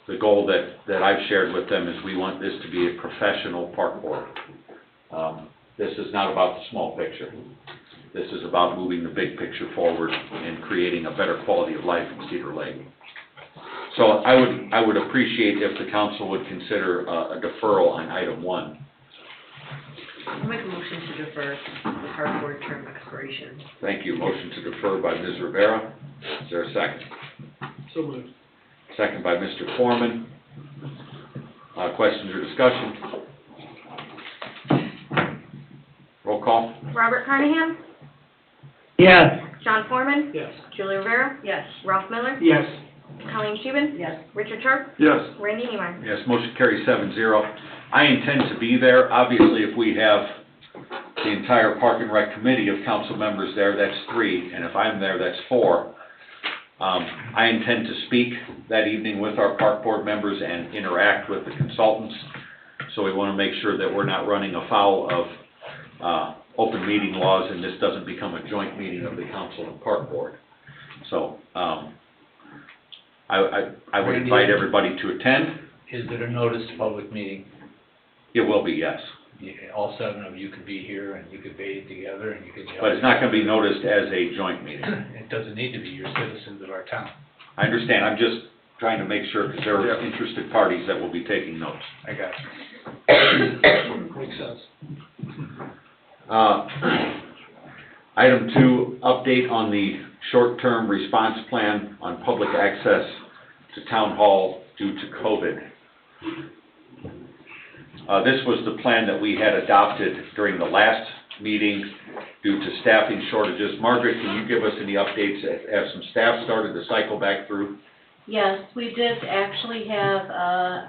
The goal that I've shared with them is we want this to be a professional park board. This is not about the small picture. This is about moving the big picture forward and creating a better quality of life in Cedar Lake. So I would appreciate if the council would consider a deferral on item 1. I'll make a motion to defer the park board term expiration. Thank you. Motion to defer by Ms. Rivera. Is there a second? So moved. Second by Mr. Foreman. Questions or discussion? call. Robert Carnahan? Yes. John Foreman? Yes. Julie Rivera? Yes. Ralph Miller? Yes. Colleen Scheeben? Yes. Richard Sharp? Yes. Randy Neiman? Yes, motion carries 7-0. I intend to be there. Obviously, if we have the entire Park and Rec Committee of council members there, that's 3, and if I'm there, that's 4. I intend to speak that evening with our park board members and interact with the consultants, so we want to make sure that we're not running afoul of open meeting laws and this doesn't become a joint meeting of the council and park board. So, I would invite everybody to attend. Is it a noticed public meeting? It will be, yes. Yeah, all 7 of you could be here and you could bathe together and you could yell. But it's not going to be noticed as a joint meeting. It doesn't need to be, you're citizens of our town. I understand, I'm just trying to make sure, because there are interested parties that will be taking notes. I got you. Makes sense. Item 2, update on the short-term response plan on public access to town hall due to COVID. This was the plan that we had adopted during the last meeting due to staffing shortages. Margaret, can you give us any updates? Have some staff started to cycle back through? Yes, we did actually have a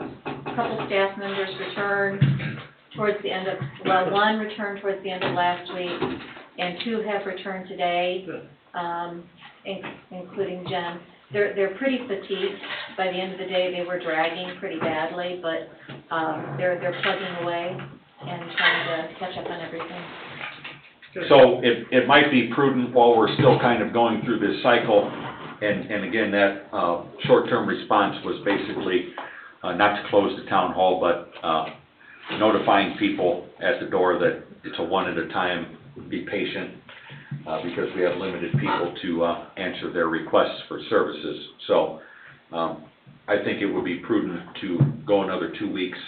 couple staff members return towards the end of, well, 1 returned towards the end of last week, and 2 have returned today, including Jen. They're pretty fatigued. By the end of the day, they were dragging pretty badly, but they're plugging away and trying to catch up on everything. So it might be prudent while we're still kind of going through this cycle, and again, that short-term response was basically not to close the town hall, but notifying people at the door that it's a one at a time, be patient, because we have limited people to answer their requests for services. So I think it would be prudent to go another 2 weeks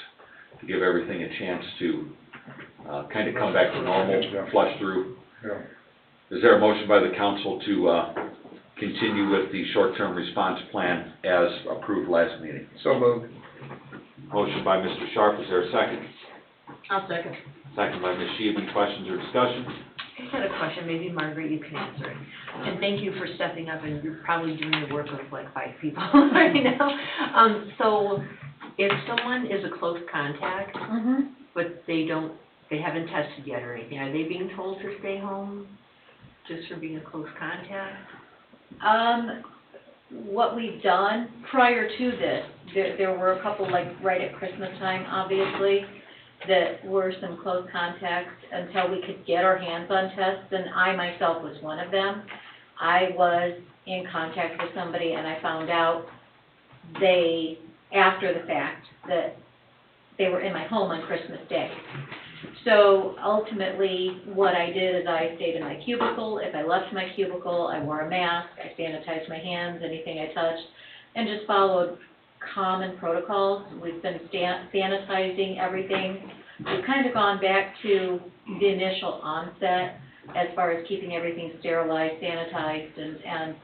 to give everything a chance to kind of come back to normal, flush through. Is there a motion by the council to continue with the short-term response plan as approved last meeting? So moved. Motion by Mr. Sharp, is there a second? I'll second. Second by Ms. Sheehan, questions or discussion? I just had a question, maybe Margaret, you can answer it. And thank you for stepping up, and you're probably doing the work of like 5 people right now. So if someone is a close contact, but they haven't tested yet or anything, are they being told to stay home just for being a close contact? What we've done prior to this, there were a couple, like right at Christmas time, obviously, that were some close contacts until we could get our hands on tests, and I myself was one of them. I was in contact with somebody and I found out after the fact, that they were in my home on Christmas Day. So ultimately, what I did is I stayed in my cubicle. If I left my cubicle, I wore a mask, I sanitized my hands, anything I touched, and just followed common protocols. We've been sanitizing everything. We've kind of gone back to the initial onset as far as keeping everything sterilized, sanitized, and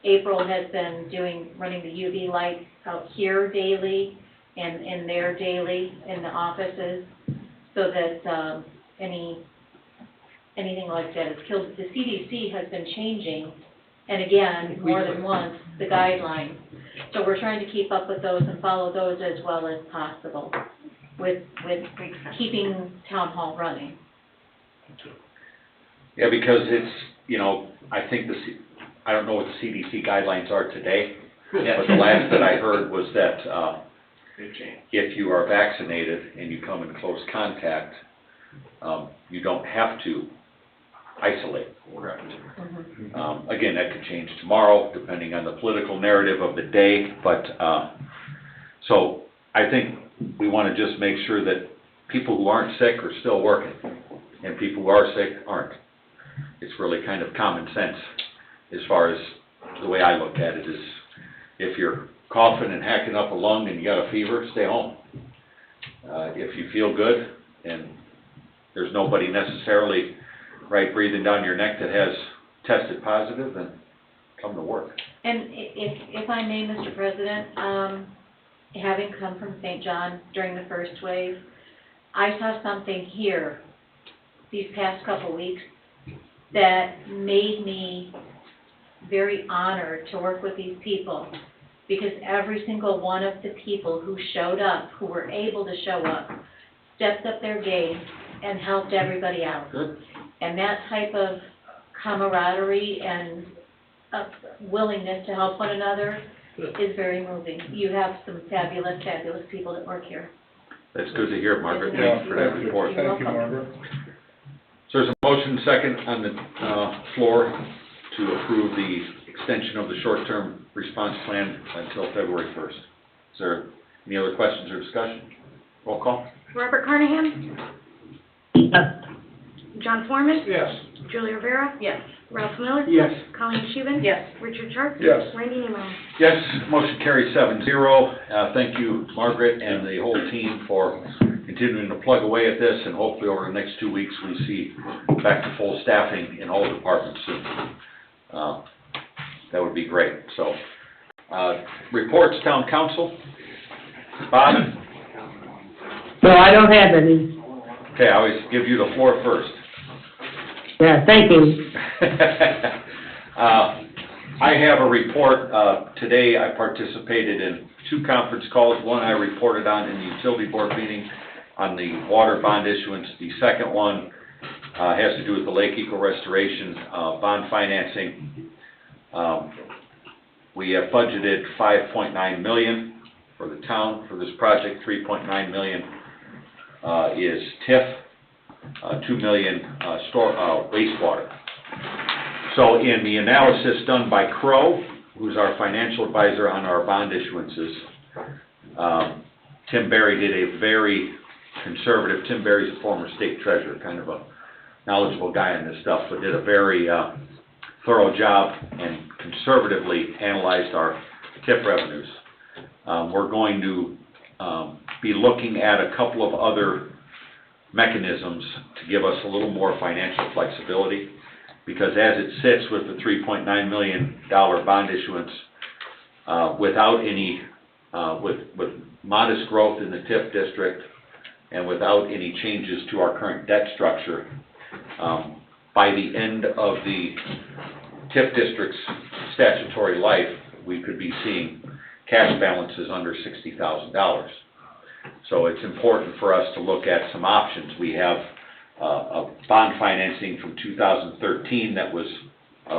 April has been running the UV lights out here daily and in there daily in the offices, so that anything like that is killed. The CDC has been changing, and again, more than once, the guidelines. So we're trying to keep up with those and follow those as well as possible with keeping town hall running. Yeah, because it's, I think I don't know what the CDC guidelines are today, but the last that I heard was that if you are vaccinated and you come in close contact, you don't have to isolate. Again, that could change tomorrow, depending on the political narrative of the day, but, so I think we want to just make sure that people who aren't sick are still working, and people who are sick aren't. It's really kind of common sense as far as the way I look at it is, if you're coughing and hacking up a lung and you got a fever, stay home. If you feel good and there's nobody necessarily breathing down your neck that has tested positive, then come to work. And if I may, Mr. President, having come from St. John during the first wave, I saw something here these past couple weeks that made me very honored to work with these people, because every single one of the people who showed up, who were able to show up, stepped up their game and helped everybody out. Good. And that type of camaraderie and willingness to help one another is very moving. You have some fabulous, fabulous people that work here. That's good to hear, Margaret. Thank you for that report. You're welcome. So there's a motion second on the floor to approve the extension of the short-term response plan until February 1st. Is there any other questions or discussion? Roll call. Robert Carnahan? John Foreman? Yes. Julie Rivera? Yes. Ralph Miller? Yes. Colleen Scheven? Yes. Richard Sharp? Yes. Randy Nemo? Yes, motion carries 7-0. Thank you, Margaret, and the whole team for continuing to plug away at this, and hopefully over the next 2 weeks, we see back to full staffing in all departments soon. That would be great. So, reports, town council. Bob? No, I don't have any. Okay, I always give you the floor first. Yeah, thank you. I have a report. Today I participated in 2 conference calls. One I reported on in the utility board meeting on the water bond issuance. The second one has to do with the lake eco restoration bond financing. We have budgeted $5.9 million for the town for this project. $3.9 million is TIF. $2 million wastewater. So in the analysis done by Crow, who's our financial advisor on our bond issuances, Tim Berry did a very conservative, Tim Berry's a former state treasurer, kind of a knowledgeable guy on this stuff, but did a very thorough job and conservatively analyzed our TIF revenues. We're going to be looking at a couple of other mechanisms to give us a little more financial flexibility, because as it sits with the $3.9 million bond issuance, without any, with modest growth in the TIF district and without any changes to our current debt structure, by the end of the TIF district's statutory life, we could be seeing cash balances under $60,000. So it's important for us to look at some options. We have a bond financing from 2013 that was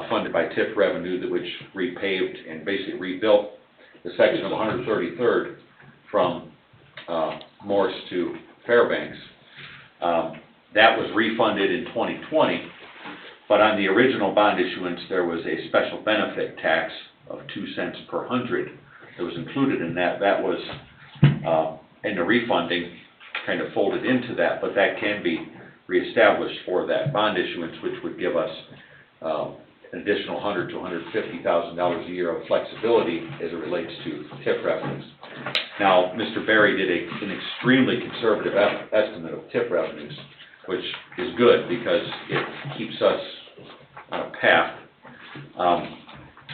funded by TIF revenue, which repaved and basically rebuilt the section of 133rd from Morse to Fairbanks. That was refunded in 2020, but on the original bond issuance, there was a special benefit tax of 2 cents per hundred that was included in that. That was and the refunding kind of folded into that, but that can be reestablished for that bond issuance, which would give us an additional $100,000 to $150,000 a year of flexibility as it relates to TIF revenues. Now, Mr. Berry did an extremely conservative estimate of TIF revenues, which is good because it keeps us on a path.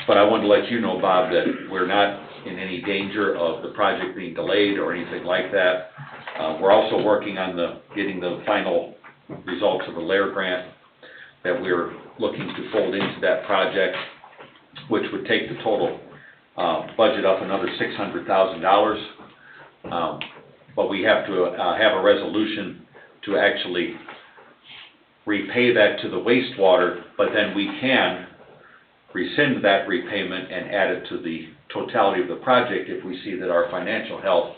But I wanted to let you know, Bob, that we're not in any danger of the project being delayed or anything like that. We're also working on getting the final results of the LAIR grant that we're looking to fold into that project, which would take the total budget up another $600,000. But we have to have a resolution to actually repay that to the wastewater, but then we can rescind that repayment and add it to the totality of the project if we see that our financial health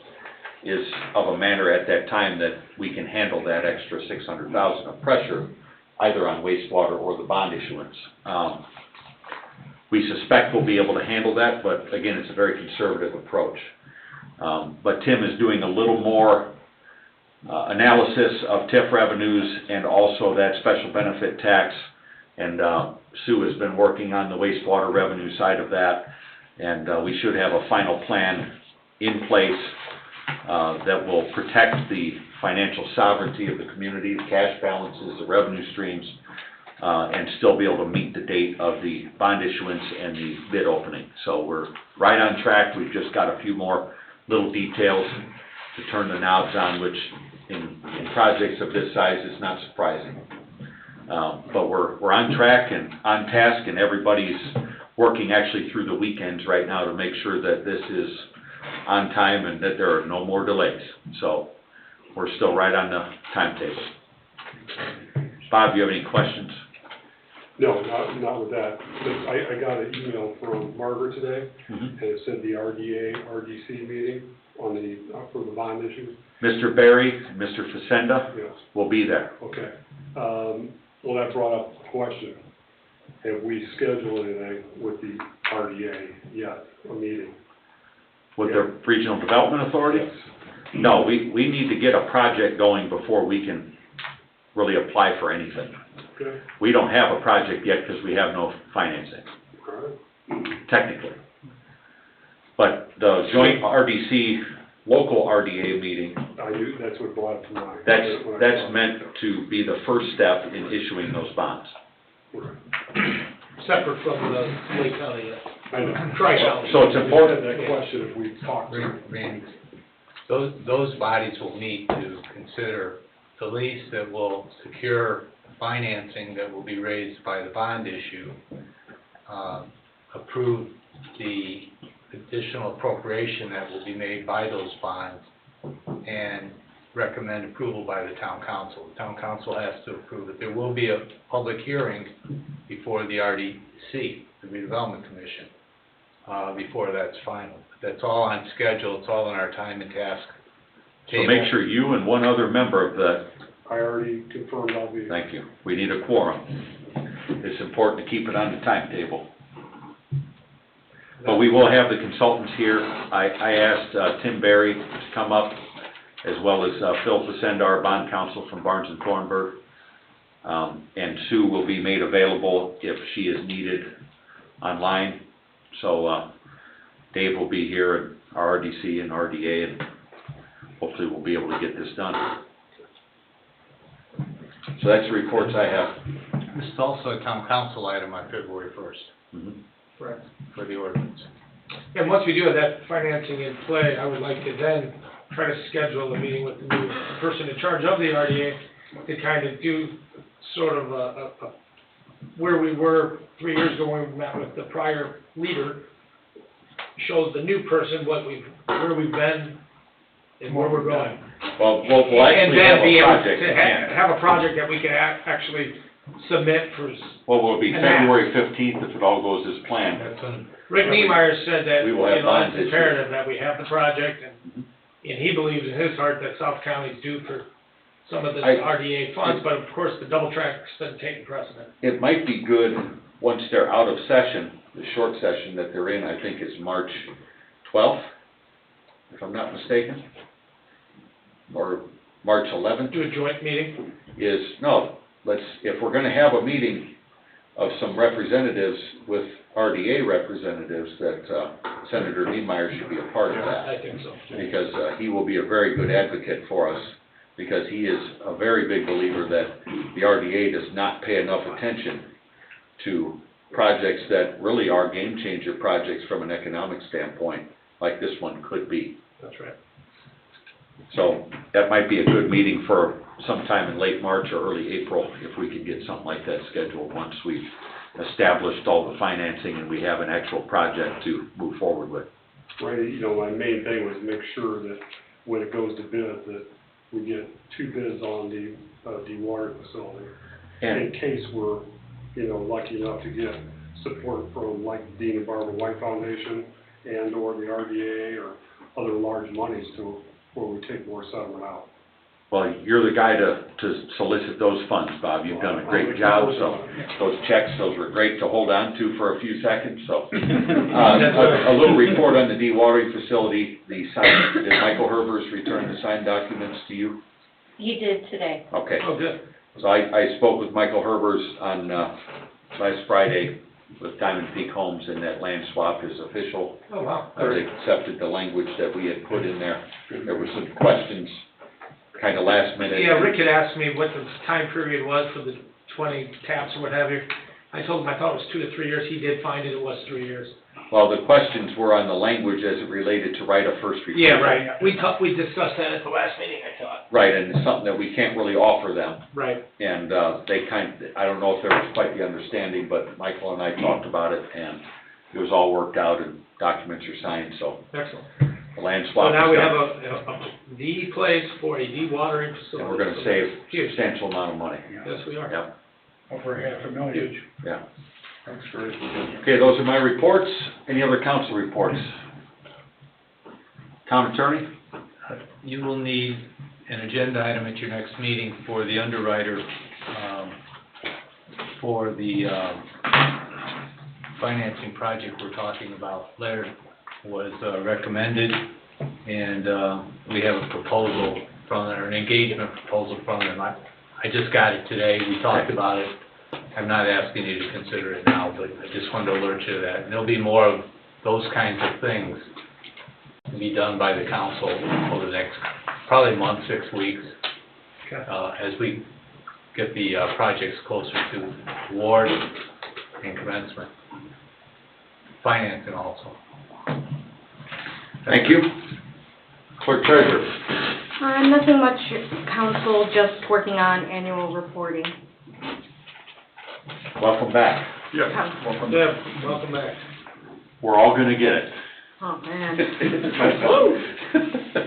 is of a manner at that time that we can handle that extra $600,000 of pressure, either on wastewater or the bond issuance. We suspect we'll be able to handle that, but again, it's a very conservative approach. But Tim is doing a little more analysis of TIF revenues and also that special benefit tax, and Sue has been working on the wastewater revenue side of that, and we should have a final plan in place that will protect the financial sovereignty of the community, the cash balances, the revenue streams, and still be able to meet the date of the bond issuance and the bid opening. So we're right on track. We've just got a few more little details to turn the knobs on, which in projects of this size is not surprising. But we're on track and on task, and everybody's working actually through the weekends right now to make sure that this is on time and that there are no more delays. So we're still right on the timetable. Bob, do you have any questions? No, not with that. But I got an email from Margaret today, and it said the RDC meeting on for the bond issue. Mr. Berry and Mr. Facenda Yes. will be there. Okay. Well, that brought up a question. Have we scheduled anything with the RDA yet, a meeting? With the Regional Development Authority? Yes. No, we need to get a project going before we can really apply for anything. Okay. We don't have a project yet because we have no financing, All right. technically. But the joint RDC, local RDA meeting, That's what brought it to mind. that's meant to be the first step in issuing those bonds. Separate from the Lake County, I know. Tri-County. So it's important. That question, if we talked to Randy, those bodies will meet to consider the lease that will secure financing that will be raised by the bond issue, approve the additional appropriation that will be made by those bonds, and recommend approval by the town council. The town council has to approve it. There will be a public hearing before the RDC, the redevelopment commission, before that's final. But that's all on schedule, it's all in our time and task So table. make sure you and one other member of the, I already confirmed I'll be. thank you, we need a quorum. It's important to keep it on the timetable. But we will have the consultants here. I asked Tim Berry to come up, as well as Phil Facenda, our bond counsel from Barnes and Thornburg. And Sue will be made available if she is needed online. So Dave will be here, and our RDC and RDA, and hopefully we'll be able to get this done. So that's the reports I have. This is also a town council item on February 1st Correct. for the ordinance. And once we do have that financing in play, I would like to then try to schedule a meeting with the new person in charge of the RDA to kind of do sort of a where we were 3 years ago when we met with the prior leader, shows the new person where we've been and where we're going. Well, we'll actually have a project in hand. Have a project that we can actually submit for. Well, we'll be an February 15th if it all goes as planned. Rick Niemeyer said that, We will have bonds it's issued. imperative that we have the project, and he believes in his heart that South County's due for some of the RDA funds, but of course, the double track's been taking precedent. It might be good, once they're out of session, the short session that they're in, I think is March 12th, if I'm not mistaken, or March 11th. Do a joint meeting? If we're gonna have a meeting of some representatives with RDA representatives, that Senator Niemeyer should be a part of that. I think so. Because he will be a very good advocate for us, because he is a very big believer that the RDA does not pay enough attention to projects that really are game changer projects from an economic standpoint, like this one could be. That's right. So that might be a good meeting for sometime in late March or early April, if we could get something like that scheduled once we've established all the financing and we have an actual project to move forward with. Right, my main thing was make sure that when it goes to bid, that we get 2 bids on the dewatering facility. And- in case we're, lucky enough to get support from like Dean and Barbara White Foundation and or the RDA or other large monies where we take more settlement out. Well, you're the guy to solicit those funds, Bob. You've done a great job, so those checks, those were great to hold on to for a few seconds, so. A little report on the dewatering facility, did Michael Herbers return the signed documents to you? You did today. Okay. Oh, good. So I spoke with Michael Herbers on, last Friday with Diamond Peak Homes, and that land swap is official. Oh, wow. They accepted the language that we had put in there. There were some questions, kind of last minute. Yeah, Rick had asked me what the time period was for the 20 taps or what have you. I told him I thought it was 2 to 3 years. He did find it was 3 years. Well, the questions were on the language as it related to right of first refusal. Yeah, right, we discussed that at the last meeting, I thought. Right, and it's something that we can't really offer them. Right. And I don't know if there was quite the understanding, but Michael and I talked about it, and it was all worked out, and documents are signed, so Excellent. the land So swap is now we have done. a D place for a dewatering facility. And we're gonna save Huge. substantial amount of money. Yes, we are. Yep, Over $500,000. Huge. yeah. Thanks for it. Okay, those are my reports. Any other council reports? Town attorney? You will need an agenda item at your next meeting for the underwriter, for the financing project we're talking about. Laird was recommended, and we have a proposal from them, an engagement proposal from them. I just got it today, we talked about it. I'm not asking you to consider it now, but I just wanted to alert you to that. And there'll be more of those kinds of things to be done by the council over the next, probably month, 6 weeks, as we get the projects closer to award and commencement. Financing also. Thank you. Clerk treasurer? Nothing much, council, just working on annual reporting. Welcome back. Yeah, welcome. Deb, welcome back. We're all gonna get it. Oh, man. Woo!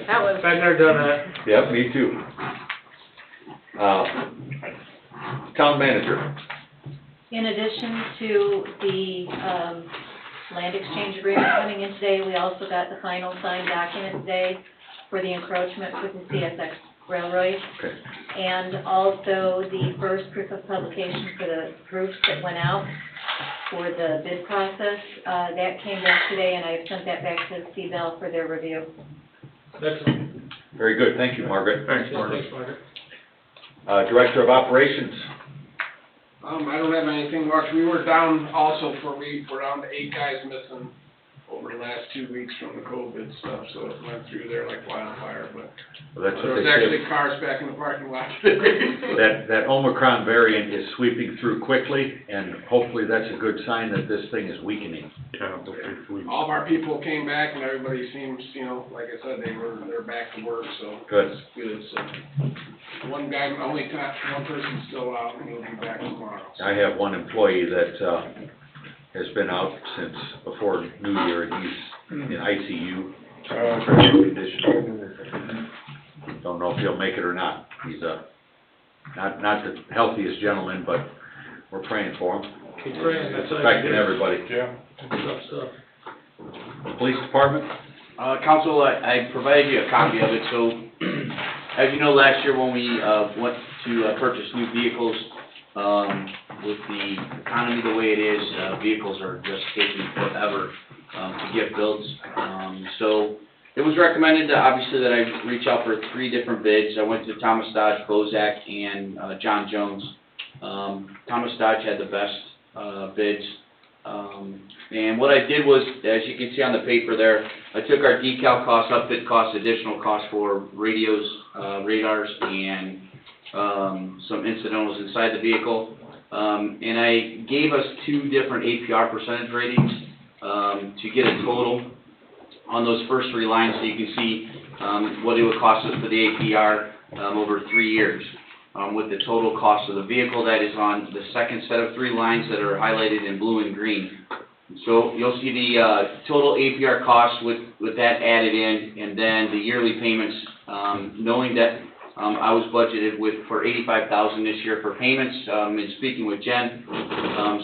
That was, I've never done that. Yep, me too. Town manager? In addition to the land exchange agreement coming in today, we also got the final signed document today for the encroachment with the CSX Railroad. Okay. And also the first proof of publication for the roofs that went out for the bid process. That came back today, and I sent that back to CBEL for their review. Excellent. Very good, thank you, Margaret. Thanks, Margaret. Thanks, Margaret. Director of Operations? I don't have anything much. We were down also for a week. We're down to 8 guys missing over the last 2 weeks from the COVID stuff, so it went through there like wildfire, but Well, that's there what was they actually say. cars back in the parking lot today. That Omicron variant is sweeping through quickly, and hopefully that's a good sign that this thing is weakening. Yeah, we. All of our people came back and everybody seems, like I said, they're back to work, so. Good. It's good, so. One person's still out and he'll be back tomorrow. I have one employee that has been out since before New Year, and he's in ICU, critical condition. Don't know if he'll make it or not. He's not the healthiest gentleman, but we're praying for him. Keep praying, that's It's all you affecting can do. everybody. Yeah. Tough stuff. Police department? Council, I provided you a copy of it, so, as you know, last year when we, went to purchase new vehicles, with the economy the way it is, vehicles are just taking forever, to get built. So, it was recommended, obviously, that I reach out for 3 different bids. I went to Thomas Dodge, Bozak, and, John Jones. Thomas Dodge had the best, bids. And what I did was, as you can see on the paper there, I took our decal costs, upfit costs, additional costs for radios, radars, and some incidentals inside the vehicle. And I gave us 2 different APR percentage ratings to get a total on those first 3 lines, so you can see what it would cost us for the APR over 3 years. With the total cost of the vehicle that is on the second set of 3 lines that are highlighted in blue and green. So you'll see the total APR cost with that added in, and then the yearly payments, knowing that I was budgeted for $85,000 this year for payments, and speaking with Jen.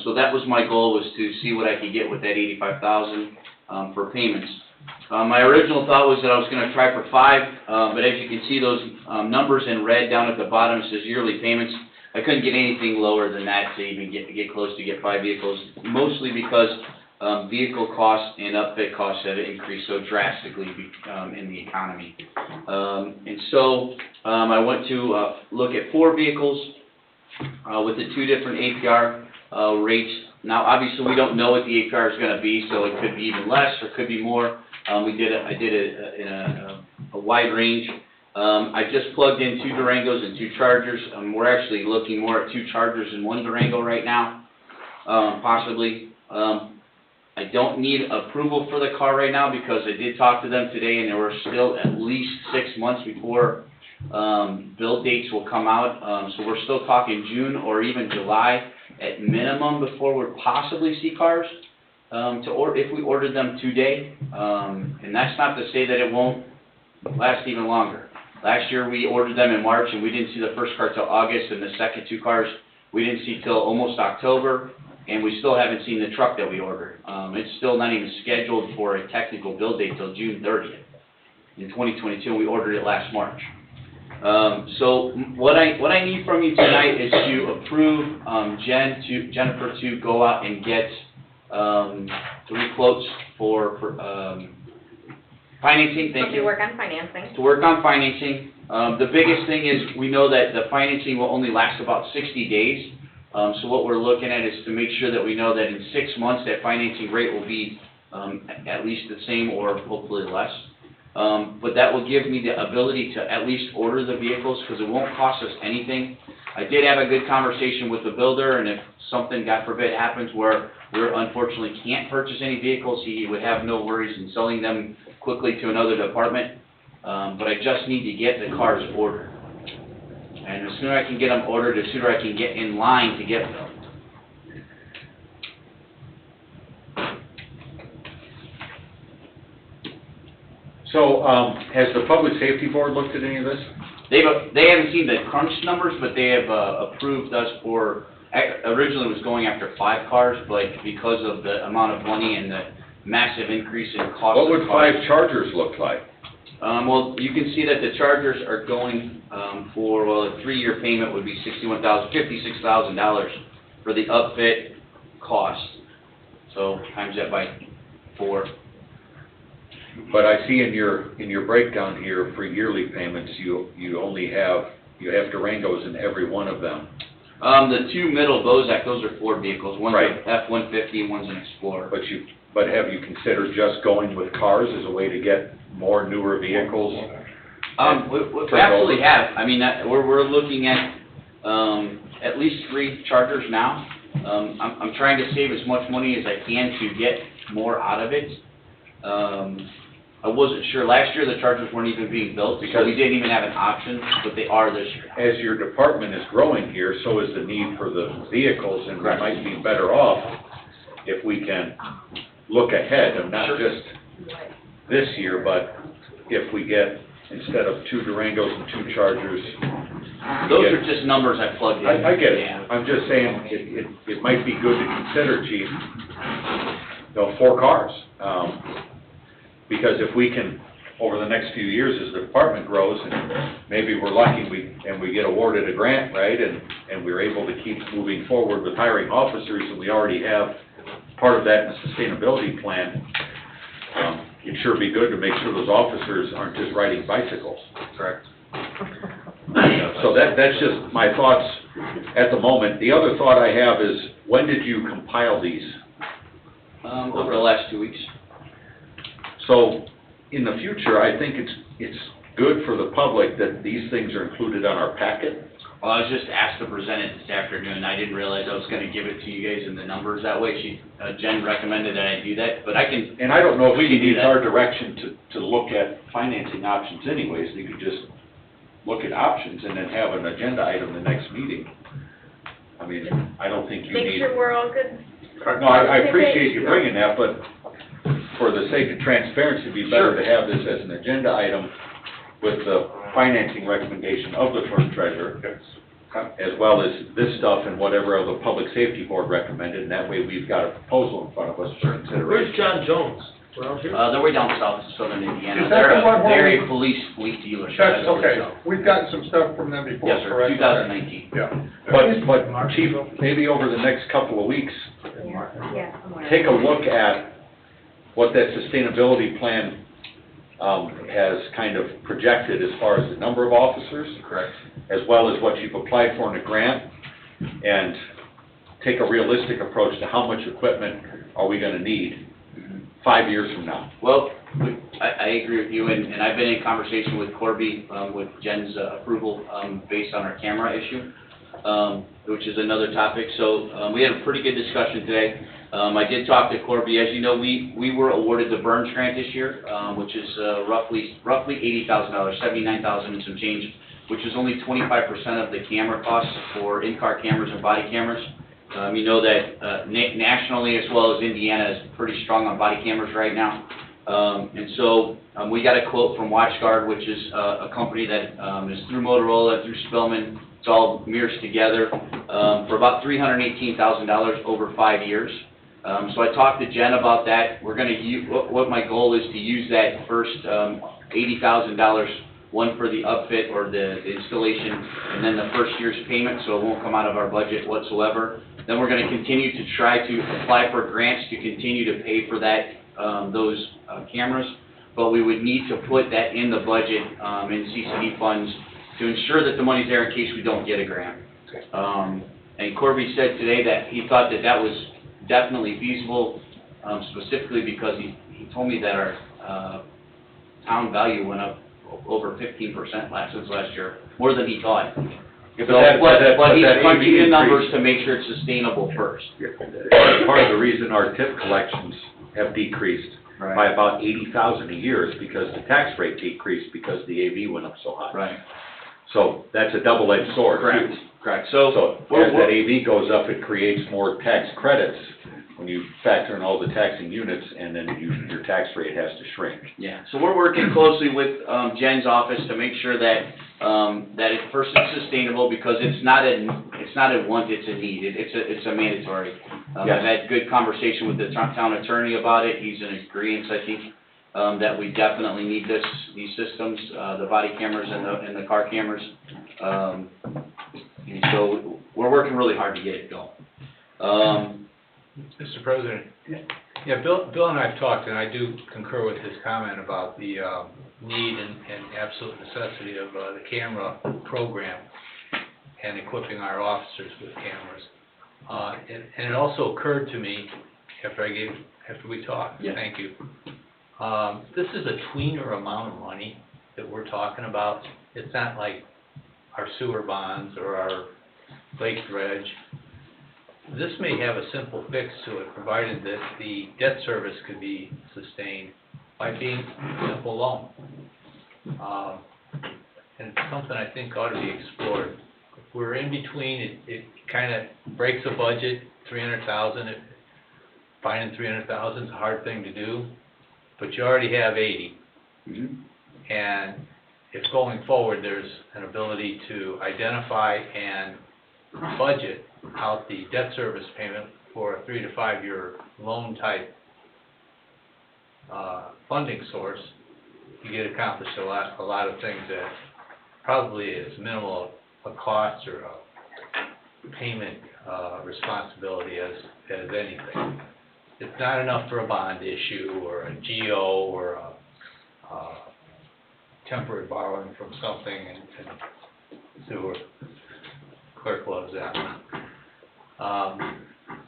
So that was my goal, was to see what I could get with that $85,000 for payments. My original thought was that I was going to try for 5, but as you can see, those numbers in red down at the bottom, it says yearly payments. I couldn't get anything lower than that to even get close to get 5 vehicles, mostly because vehicle costs and upfit costs have increased so drastically in the economy. And so I went to look at 4 vehicles with the 2 different APR rates. Now, obviously, we don't know what the APR is going to be, so it could be even less or could be more. I did it in a wide range. I just plugged in 2 Durangos and 2 Chargers. We're actually looking more at 2 Chargers and 1 Durango right now, possibly. I don't need approval for the car right now because I did talk to them today and there were still at least 6 months before, build dates will come out. So we're still talking June or even July at minimum before we'll possibly see cars, if we ordered them today. And that's not to say that it won't last even longer. Last year, we ordered them in March, and we didn't see the first car till August, and the second 2 cars, we didn't see till almost October, and we still haven't seen the truck that we ordered. It's still not even scheduled for a technical build date till June 30th in 2022, and we ordered it last March. So what I need from you tonight is to approve, Jennifer to go out and get, 3 quotes for, financing, thank you. To work on financing. To work on financing. The biggest thing is, we know that the financing will only last about 60 days. So what we're looking at is to make sure that we know that in 6 months, that financing rate will be, at least the same or hopefully less. But that will give me the ability to at least order the vehicles, because it won't cost us anything. I did have a good conversation with the builder, and if something, God forbid, happens where we unfortunately can't purchase any vehicles, he would have no worries in selling them quickly to another department. But I just need to get the cars ordered. And the sooner I can get them ordered, the sooner I can get in line to get them. So, has the Public Safety Board looked at any of this? They haven't seen the crunch numbers, but they have approved us for, originally it was going after 5 cars, but because of the amount of money and the massive increase in cost What of would cars. 5 Chargers look like? Well, you can see that the Chargers are going for, well, a 3-year payment would be $56,000 for the upfit cost. So times that by 4. But I see in your breakdown here for yearly payments, you have Durangos in every one of them. The 2 middle Bozak, those are Ford vehicles. One's Right. an F-150 and one's an Explorer. But have you considered just going with cars as a way to get more newer vehicles? We absolutely have. I mean, we're looking at least 3 Chargers now. I'm trying to save as much money as I can to get more out of it. I wasn't sure, last year the Chargers weren't even being built, so we didn't even have an option, but they are this year. As your department is growing here, so is the need for the vehicles, and we Correct. might be better off if we can look ahead, and not just this year, but if we get, instead of 2 Durangos and 2 Chargers. Those are just numbers I plugged in. I get it. Yeah. I'm just saying, it might be good to consider, Chief, 4 cars. Because if we can, over the next few years, as the department grows, and maybe we're lucky, and we get awarded a grant, right, and we're able to keep moving forward with hiring officers, and we already have part of that in the sustainability plan, it'd sure be good to make sure those officers aren't just riding bicycles. Correct. So that's just my thoughts at the moment. The other thought I have is, when did you compile these? Over the last 2 weeks. So, in the future, I think it's good for the public that these things are included on our packet. Well, I was just asked to present it this afternoon. I didn't realize I was gonna give it to you guys in the numbers that way. Jen recommended that I do that, but I can. And I don't know if we she can do needs that. our direction to look at financing options anyways. They could just look at options and then have an agenda item the next meeting. I mean, I don't think you Make need. sure we're all good. No, I appreciate you bringing that, but for the sake of transparency, it'd be better to have this as an agenda item with the financing recommendation of the clerk treasurer, as well as this stuff and whatever the Public Safety Board recommended, and that way we've got a proposal in front of us for consideration. Where's John Jones? Around here? They're way down south, southern Indiana. Is that the one where They're a we- police fleet dealership. That's where okay. they sell. We've gotten some stuff from them before, Yes, sir, correct? 2019. Yeah. But Chief, maybe over the next couple of weeks, Yeah, somewhere. take a look at what that sustainability plan has kind of projected as far as the number of officers. Correct. As well as what you've applied for in a grant, and take a realistic approach to how much equipment are we gonna need 5 years from now. Well, I agree with you, and I've been in conversation with Corby, with Jen's approval, based on our camera issue. which is another topic. So, we had a pretty good discussion today. I did talk to Corby. As you know, we were awarded the Burns grant this year, which is, roughly $80,000, $79,000 and some change, which is only 25% of the camera costs for in-car cameras and body cameras. You know that, nationally as well as Indiana is pretty strong on body cameras right now. And so, we got a quote from WatchGuard, which is a company that is through Motorola, through Spillman. It's all mirrors together, for about $318,000 over 5 years. So I talked to Jen about that. We're going to use, what my goal is to use that first $80,000, one for the upfit or the installation, and then the first year's payment, so it won't come out of our budget whatsoever. Then we're going to continue to try to apply for grants to continue to pay for that, those cameras, but we would need to put that in the budget, in CCD funds to ensure that the money's there in case we don't get a grant. And Corby said today that he thought that that was definitely feasible, specifically because he told me that our town value went up over 15% since last year, more than he thought. Yeah, But he's that crunching AV the numbers increase- to make sure it's sustainable first. Part of the reason our tip collections have decreased by about 80,000 a year is because the tax rate decreased because the AV went up so high. Right. So that's a double-edged sword. Correct, too. correct. So So, as that AV goes up, it creates more tax credits when you factor in all the taxing units, and then your tax rate has to shrink. yeah, so we're working closely with Jen's office to make sure that, that it first is sustainable, because it's not a want, it's a need, it's a mandatory. I've had good conversation with the town attorney about it, he's in agreement, I think, that we definitely need these systems, the body cameras and the car cameras. And so, we're working really hard to get it going. Mr. President, yeah, Bill and I have talked, and I do concur with his comment about the need and absolute necessity of the camera program and equipping our officers with cameras. And it also occurred to me after we talked, thank you. This is a tweener amount of money that we're talking about. It's not like our sewer bonds or our lake dredge. This may have a simple fix to it, provided that the debt service could be sustained by being a simple loan. And it's something I think ought to be explored. If we're in between, it kind of breaks a budget, $300,000. Finding $300,000 is a hard thing to do, but you already have 80. And if going forward there's an ability to identify and budget out the debt service payment for a 3 to 5 year loan type funding source, you get accomplished a lot of things that probably is minimal a cost or a payment responsibility as anything. It's not enough for a bond issue or a GO or a temporary borrowing from something, and sewer clerk loves that.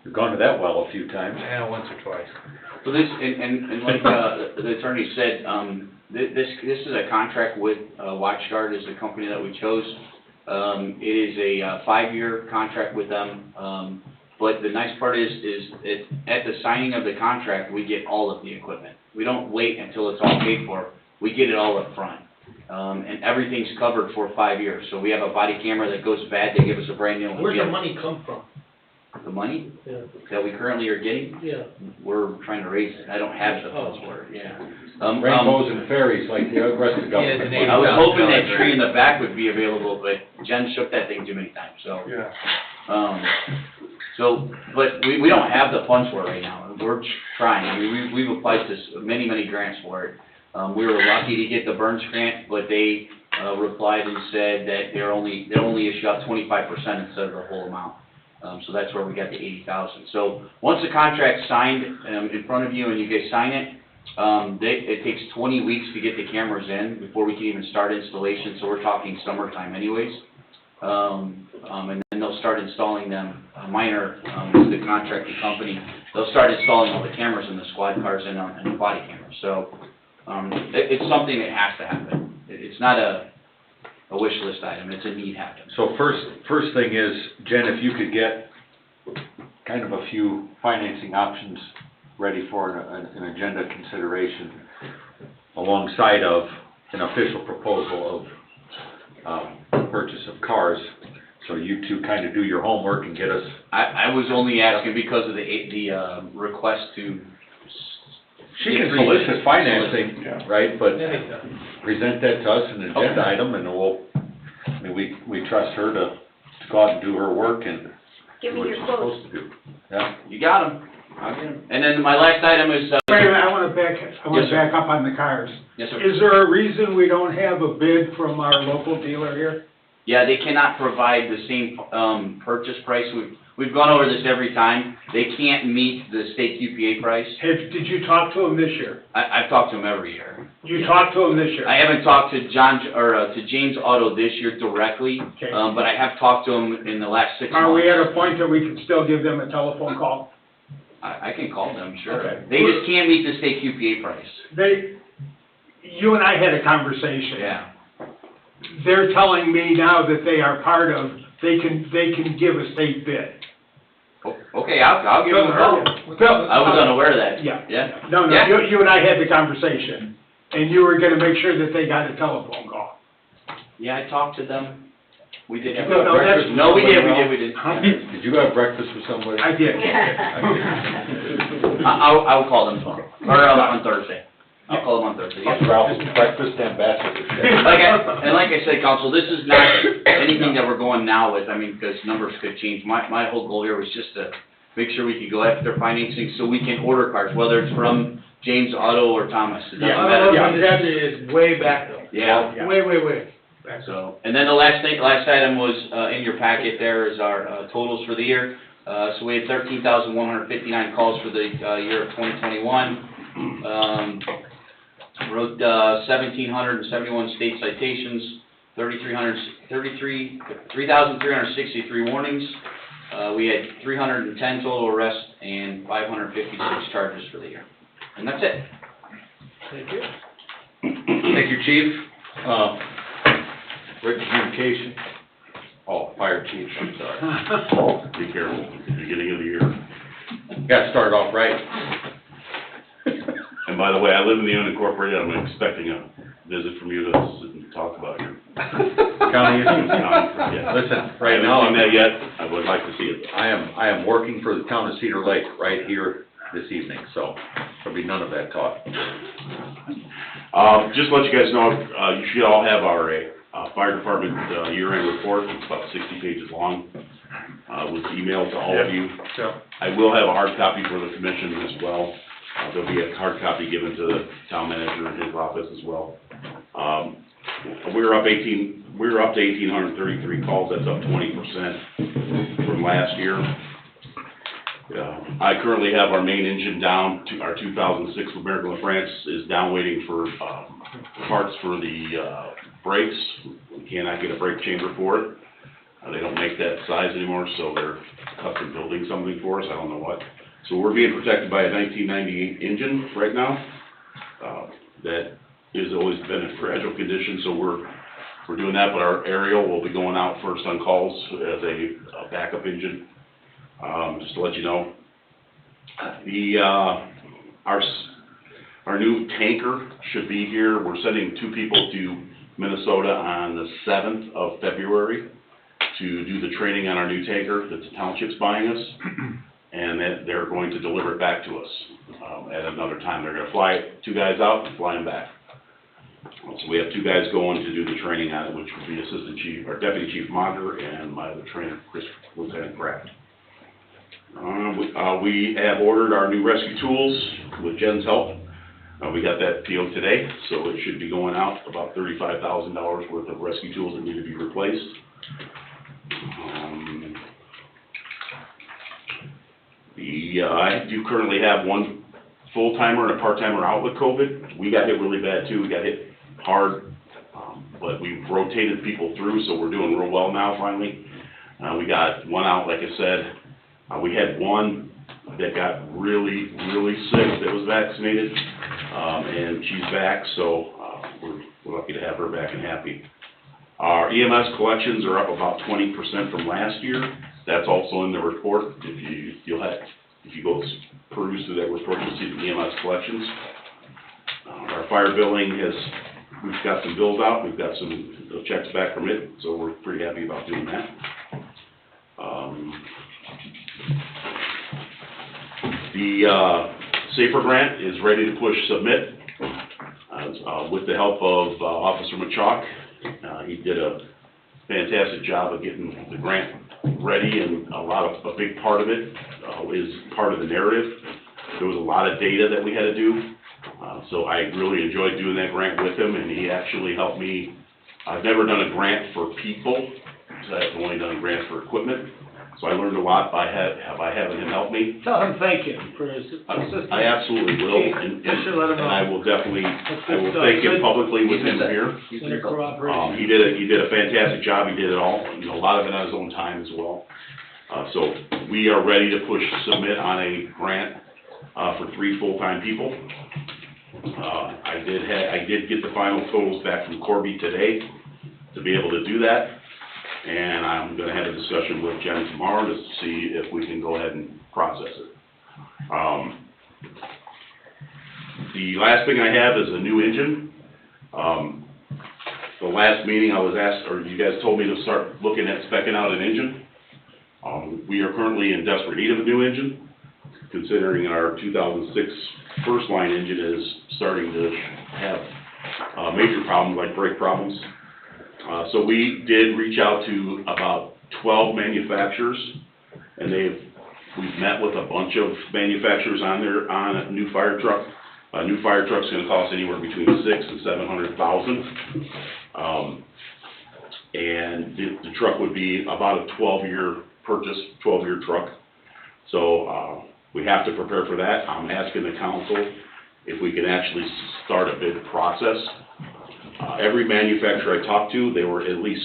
You've gone to that well a few times. Yeah, once or twice. So this, and like the attorney said, this is a contract with WatchGuard is the company that we chose. It is a 5-year contract with them, but the nice part is at the signing of the contract, we get all of the equipment. We don't wait until it's all paid for. We get it all up front. And everything's covered for 5 years. So we have a body camera that goes bad, they give us a brand new one. Where's the money come from? The money Yeah. that we currently are getting? Yeah. We're trying to raise it. I don't have the funds for it, yeah. Rainbows and fairies like the rest of the government. I was hoping that tree in the back would be available, but Jen shook that thing too many times, so. Yeah. But we don't have the funds for it right now. We're trying. I mean, we've applied to many grants for it. We were lucky to get the Burns grant, but they replied and said that they're only issue out 25% instead of the whole amount. So that's where we got the 80,000. So once the contract's signed in front of you and you guys sign it, it takes 20 weeks to get the cameras in before we can even start installation. So we're talking summertime anyways. And then they'll start installing them. Minor is the contracting company. They'll start installing all the cameras in the squad cars and the body cameras. So it's something that has to happen. It's not a wish list item, it's a need happen. So first thing is, Jen, if you could get kind of a few financing options ready for an agenda consideration alongside of an official proposal of purchase of cars, so you two kind of do your homework and get us. I was only asking because of the request to. She can solicit financing, right, but present that to us, an agenda item, and we trust her to go out and do her work and Give do me what your she's quote. supposed to do. Yeah. You got them. I'll get 'em. And then my last item is, Wait a minute, I wanna Yes, sir. back up on the cars. yes, sir. Is there a reason we don't have a bid from our local dealer here? Yeah, they cannot provide the same, purchase price. We've gone over this every time. They can't meet the state QPA price. Did you talk to them this year? I've talked to them every year. You talked to them this year? I haven't talked to to James Auto this year directly, Okay. but I have talked to him in the last 6 months. Are we at a point that we can still give them a telephone call? I can call them, sure. Okay. They just can't meet the state QPA price. You and I had a conversation. Yeah. They're telling me now that they are part of, they can give a state bid. Okay, I'll give them a call. I was unaware of that. Yeah. Yeah? No, Yeah. you and I had the conversation, and you were gonna make sure that they got a telephone call. Yeah, I talked to them. We did have. No, that's- No, we did. Yeah. Did you have breakfast with somebody? I did. I'll call them tomorrow, or on Thursday. I'll call them on Thursday. Yeah. Ralph's breakfast ambassador. Like I said, Council, this is not anything that we're going now with, I mean, because numbers could change. My whole goal here was just to make sure we could go after their financing so we can order cars, whether it's from James Auto or Thomas. It doesn't matter. That is way back though. Yeah. Way. So, and then the last item was, in your packet there is our, totals for the year. So we had 13,159 calls for the, year of 2021. Wrote, 1,771 state citations, 3,363 warnings. We had 310 total arrests and 556 charges for the year. And that's it. Thank you. Thank you, Chief. Written communication. Oh, Fire Chief, I'm sorry. Be careful, beginning of the year. Got to start off right. And by the way, I live in the unincorporated, I'm expecting a visit from you to sit and talk about your County issues. Yeah. Listen, right now, I haven't seen that yet, I would like to see it. I am working for the town of Cedar Lake right here this evening, so there'll be none of that talk. Just to let you guys know, you should all have our, fire department, year-end report, it's about 60 pages long, was emailed to all of you. Yeah. I will have a hard copy for the commission as well. There'll be a hard copy given to the town manager in his office as well. We're up to 1,833 calls, that's up 20% from last year. I currently have our main engine down, our 2006 American LaFrance is down waiting for, parts for the, brakes. We cannot get a brake chamber for it. They don't make that size anymore, so they're custom building something for us, I don't know what. So we're being protected by a 1998 engine right now, that has always been in fragile condition, so we're doing that, but our aerial will be going out first on calls as a backup engine. Just to let you know. Our new tanker should be here. We're sending 2 people to Minnesota on the 7th of February to do the training on our new tanker that the township's buying us. And that they're going to deliver it back to us at another time. They're gonna fly 2 guys out and fly them back. So we have 2 guys going to do the training on it, which would be Assistant Chief, or Deputy Chief Monder, and my other trainer, Lieutenant Kraft. We have ordered our new rescue tools with Jen's help. We got that PO today, so it should be going out about $35,000 worth of rescue tools that need to be replaced. I do currently have 1 full-timer and a part-timer out with COVID. We got hit really bad too, we got hit hard, but we've rotated people through, so we're doing real well now finally. We got 1 out, like I said. We had 1 that got really, really sick that was vaccinated, and she's back, so we're lucky to have her back and happy. Our EMS collections are up about 20% from last year. That's also in the report. If you go peruse through that report, you'll see the EMS collections. Our fire billing we've got some bills out, we've got some checks back from it, so we're pretty happy about doing that. The SAFER grant is ready to push submit, with the help of Officer Machak. He did a fantastic job of getting the grant ready, and a big part of it is part of the narrative. There was a lot of data that we had to do, so I really enjoyed doing that grant with him, and he actually helped me. I've never done a grant for people, so I've only done a grant for equipment, so I learned a lot by having him help me. Tell him thank you for his assistance. I absolutely will, and I will definitely, I will thank him publicly with him here. He did a fantastic job, he did it all, a lot of it on his own time as well. So we are ready to push submit on a grant, for 3 full-time people. I did get the final totals back from Corby today to be able to do that. And I'm gonna have a discussion with Jen tomorrow to see if we can go ahead and process it. The last thing I have is a new engine. The last meeting I was asked, or you guys told me to start looking at speccing out an engine. We are currently in desperate need of a new engine, considering our 2006 first line engine is starting to have major problems like brake problems. So we did reach out to about 12 manufacturers, and we've met with a bunch of manufacturers on a new fire truck. A new fire truck's gonna cost anywhere between $600,000 and $700,000. And the truck would be about a 12-year purchase, 12-year truck. So, we have to prepare for that. I'm asking the council if we can actually start a bid process. Every manufacturer I talked to, they were at least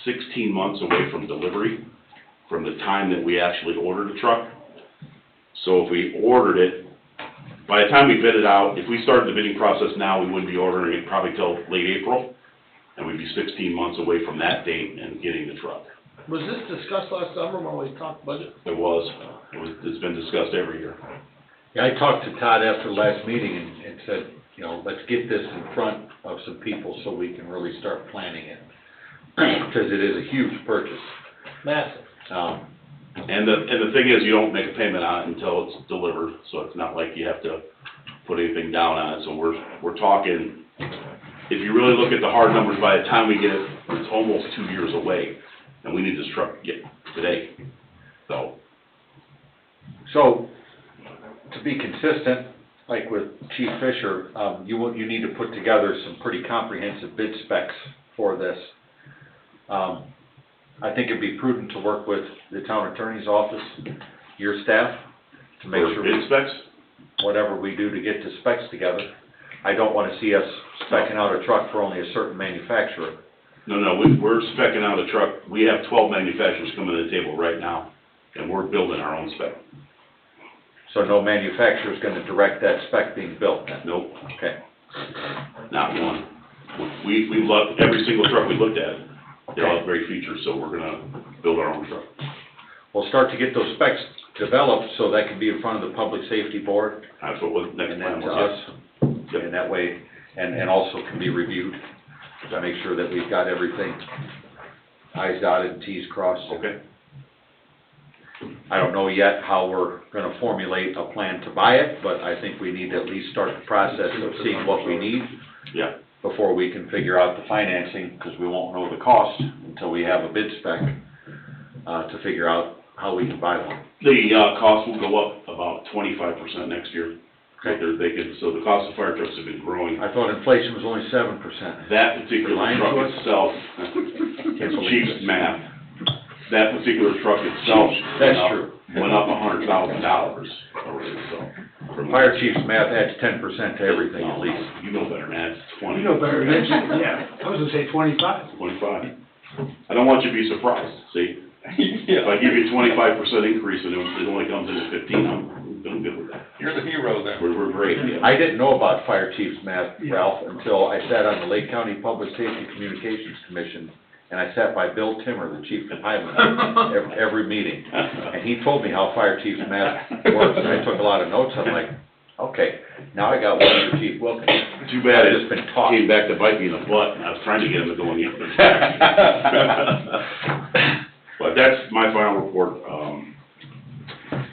16 months away from delivery, from the time that we actually ordered the truck. So if we ordered it, by the time we bid it out, if we started the bidding process now, we wouldn't be ordering it probably till late April, and we'd be 16 months away from that date and getting the truck. Was this discussed last summer when we talked budget? It's been discussed every year. Yeah, I talked to Todd after the last meeting and said, let's get this in front of some people so we can really start planning it. Because it is a huge purchase. Massive. And the thing is, you don't make a payment on it until it's delivered, so it's not like you have to put anything down on it. So we're talking, if you really look at the hard numbers, by the time we get it, it's almost 2 years away, and we need this truck today. So, to be consistent, like with Chief Fisher, you need to put together some pretty comprehensive bid specs for this. I think it'd be prudent to work with the town attorney's office, your staff, to make sure. Bid specs? Whatever we do to get the specs together. I don't want to see us speccing out a truck for only a certain manufacturer. No, we're speccing out a truck. We have 12 manufacturers coming to the table right now, and we're building our own spec. So no manufacturer is going to direct that spec being built then? Nope. Okay. Not one. We loved every single truck we looked at. They all have great features, so we're gonna build our own truck. We'll start to get those specs developed so that can be in front of the Public Safety Board. That's what was next and plan then to was. us. Yep. And that way, and also can be reviewed to make sure that we've got everything I's dotted and T's crossed. Okay. I don't know yet how we're gonna formulate a plan to buy it, but I think we need to at least start the process of seeing what we need. Yeah. Before we can figure out the financing, because we won't know the cost until we have a bid spec, to figure out how we can buy one. The, cost will go up about 25% next year. Okay. So the cost of fire trucks have been growing. I thought inflation was only 7%. That particular truck itself, Chief's math, that particular truck itself. That's true. Went up $100,000 already, so. Fire chief's math adds 10% to everything at least. You know better than that, it's 20. You know better than that, yeah. I was gonna say 25. 25. I don't want you to be surprised, see? If I give you a 25% increase and it only comes in at 15, I'm good with that. You're the hero then. We're great, yeah. I didn't know about fire chief's math, Ralph, until I sat on the Lake County Public Safety Communications Commission and I sat by Bill Timmer, the chief of Highland, every meeting. And he told me how fire chief's math works, and I took a lot of notes. I'm like, okay, now I got one for Chief Wilkins. Too bad I've it just been taught. came back to bite me in the butt, and I was trying to get him to go in the other direction. But that's my final report,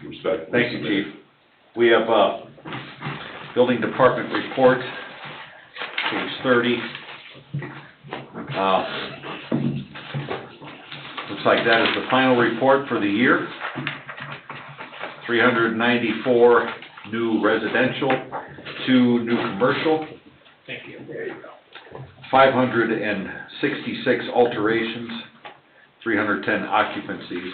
respect. Thank you, Chief. We have, Building Department report, page 30. Looks like that is the final report for the year. 394 new residential, 2 new commercial. Thank you. 566 alterations, 310 occupancies.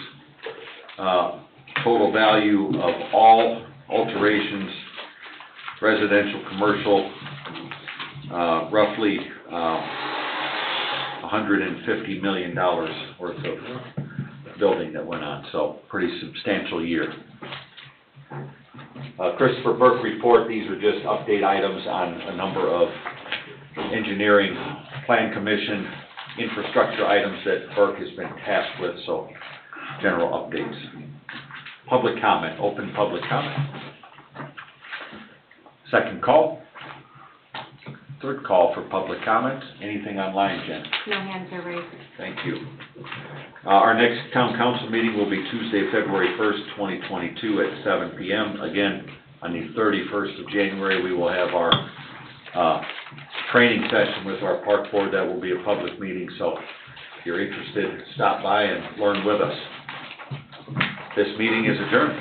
Total value of all alterations, residential, commercial, roughly $150 million worth of building that went on, so pretty substantial year. Christopher Burke report, these are just update items on a number of engineering, plan commission, infrastructure items that Burke has been tasked with, so general updates. Public comment, open public comment. Second call. Third call for public comment. Anything online, Jen? No hands are raised. Thank you. Our next town council meeting will be Tuesday, February 1st, 2022 at 7 p.m. Again, on the 31st of January, we will have our training session with our park board. That will be a public meeting, so if you're interested, stop by and learn with us. This meeting is adjourned.